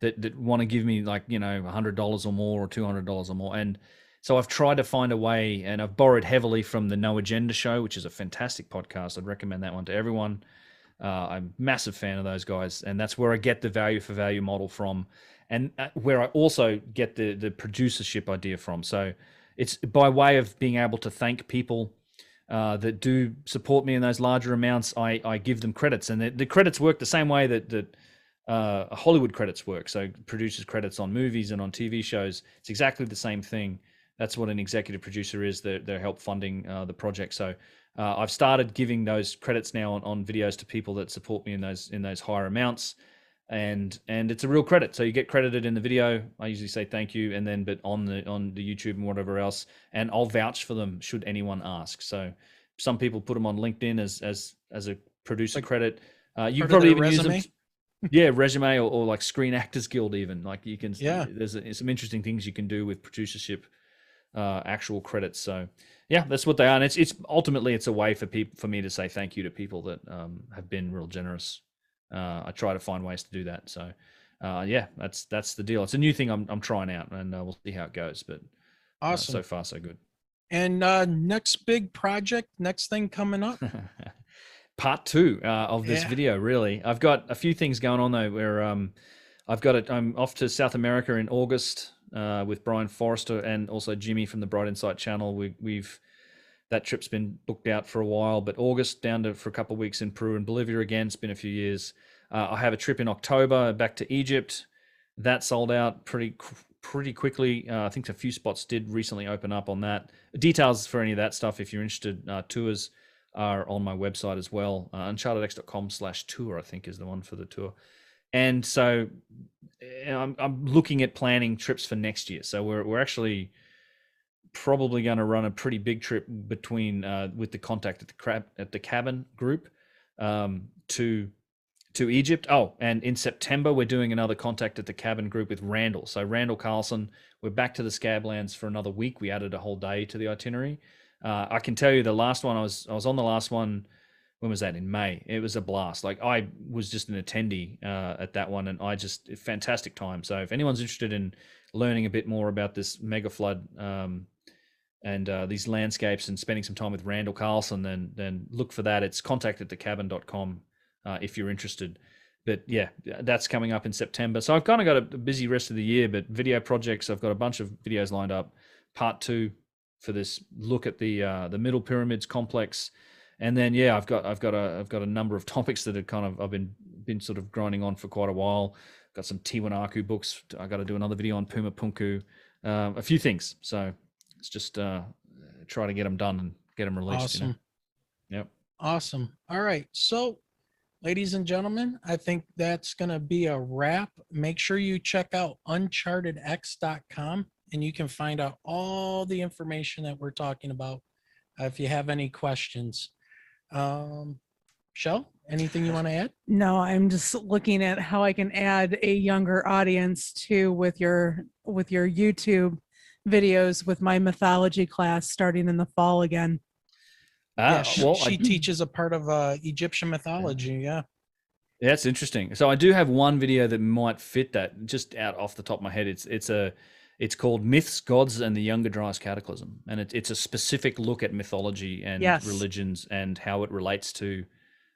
that want to give me like $100 or more or $200 or more, and so I've tried to find a way, and I've borrowed heavily from the No Agenda Show, which is a fantastic podcast. I'd recommend that one to everyone. I'm a massive fan of those guys, and that's where I get the value for value model from, and where I also get the producership idea from. So it's by way of being able to thank people that do support me in those larger amounts. I give them credits, and the credits work the same way that Hollywood credits work. So producers credits on movies and on TV shows, it's exactly the same thing. That's what an executive producer is. They're help funding the project. So I've started giving those credits now on videos to people that support me in those higher amounts, and it's a real credit. So you get credited in the video. I usually say thank you, and then but on the YouTube and whatever else, and I'll vouch for them should anyone ask. So some people put them on LinkedIn as a producer credit. You probably even use them. Yeah, resume or like Screen Actors Guild even. Like you can. Yeah. There's some interesting things you can do with producership. Actual credits. So yeah, that's what they are. And it's ultimately it's a way for me to say thank you to people that have been real generous. I try to find ways to do that. So yeah, that's the deal. It's a new thing I'm trying out, and we'll see how it goes. But awesome. So far so good. And next big project, next thing coming up. Part 2 of this video. Really, I've got a few things going on though. Where I'm off to South America in August. with Brian Forrester and also Jimmy from the Bright Insight channel. That trip's been booked out for a while, but August down to for a couple of weeks in Peru and Bolivia again. It's been a few years. I have a trip in October back to Egypt. That sold out pretty quickly. I think a few spots did recently open up on that. Details for any of that stuff, if you're interested, tours are on my website as well. UnchartedX.com/tour, I think, is the one for the tour. And so I'm looking at planning trips for next year. So we're actually probably going to run a pretty big trip between with the contact at the cabin group to Egypt. Oh, and in September we're doing another contact at the cabin group with Randall. So Randall Carlson, we're back to the Scablands for another week. We added a whole day to the itinerary. I can tell you the last one I was on the last one. When was that? In May. It was a blast. Like, I was just an attendee at that one, and fantastic time. So if anyone's interested in learning a bit more about this mega flood and these landscapes and spending some time with Randall Carlson, then look for that. It's contact@thecabin.com if you're interested. But yeah, that's coming up in September. So I've kind of got a busy rest of the year, but video projects, I've got a bunch of videos lined up. Part 2 for this look at the Middle Pyramids complex. And then, yeah, I've got a number of topics that I've been sort of grinding on for quite a while. Got some Tiwanaku books. I got to do another video on Puma Punku, a few things. So it's just try to get them done and get them released. Awesome. Yep. Awesome. All right. So, ladies and gentlemen, I think that's going to be a wrap. Make sure you check out UnchartedX.com, and you can find out all the information that we're talking about if you have any questions. Shell, anything you want to add? No, I'm just looking at how I can add a younger audience too with your YouTube videos with my mythology class starting in the fall again. Yeah, she teaches a part of Egyptian mythology. Yeah. That's interesting. So I do have one video that might fit that, just out off the top of my head. It's called Myths, Gods, and the Younger Dryas Cataclysm. And it's a specific look at mythology and religions and how it relates to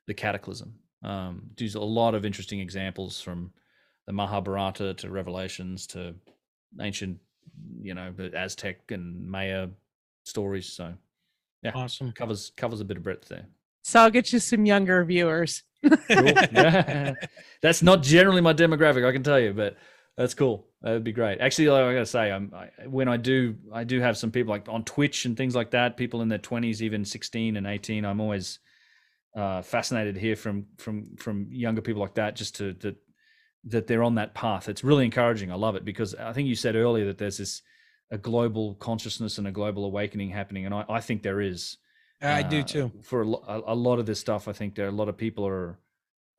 the cataclysm. There's a lot of interesting examples from the Mahabharata to Revelations to ancient, the Aztec and Maya stories. So yeah, awesome. Covers a bit of breadth there. So I'll get you some younger viewers. Cool. Yeah. That's not generally my demographic, I can tell you, but that's cool. That would be great. Actually, like I gotta say, I do have some people like on Twitch and things like that. People in their 20s, even 16 and 18. I'm always fascinated to hear from younger people like that. Just that they're on that path. It's really encouraging. I love it, because I think you said earlier that there's a global consciousness and a global awakening happening, and I think there is. I do too. For a lot of this stuff, I think there are a lot of people are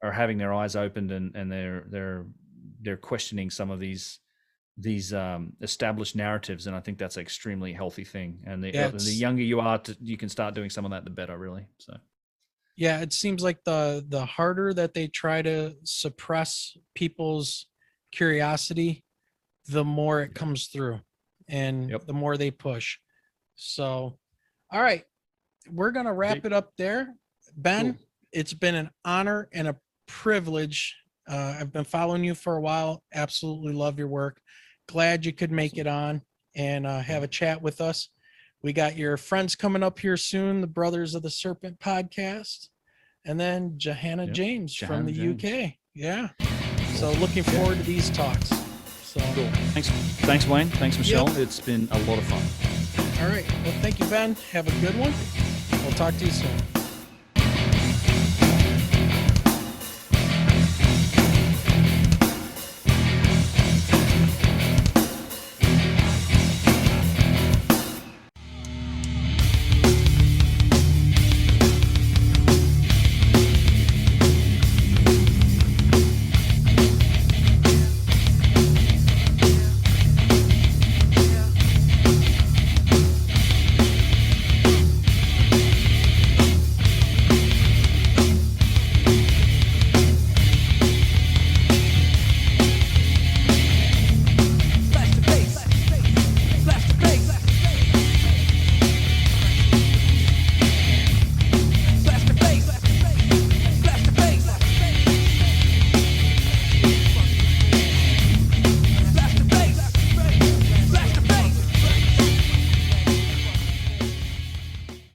having their eyes opened, and they're questioning some of these established narratives, and I think that's an extremely healthy thing. And the younger you are, you can start doing some of that, the better, really. So yeah, it seems like the harder that they try to suppress people's curiosity, the more it comes through, and the more they push. So, all right, we're gonna wrap it up there. Ben, cool. It's been an honor and a privilege. I've been following you for a while. Absolutely love your work. Glad you could make it on and have a chat with us. We got your friends coming up here soon, the Brothers of the Serpent podcast, and then Johanna James from the UK. Yeah. So looking forward to these talks. So cool. Thanks, Wayne. Thanks, Michelle. Yep. It's been a lot of fun. All right. Well, thank you, Ben. Have a good one. We'll talk to you soon.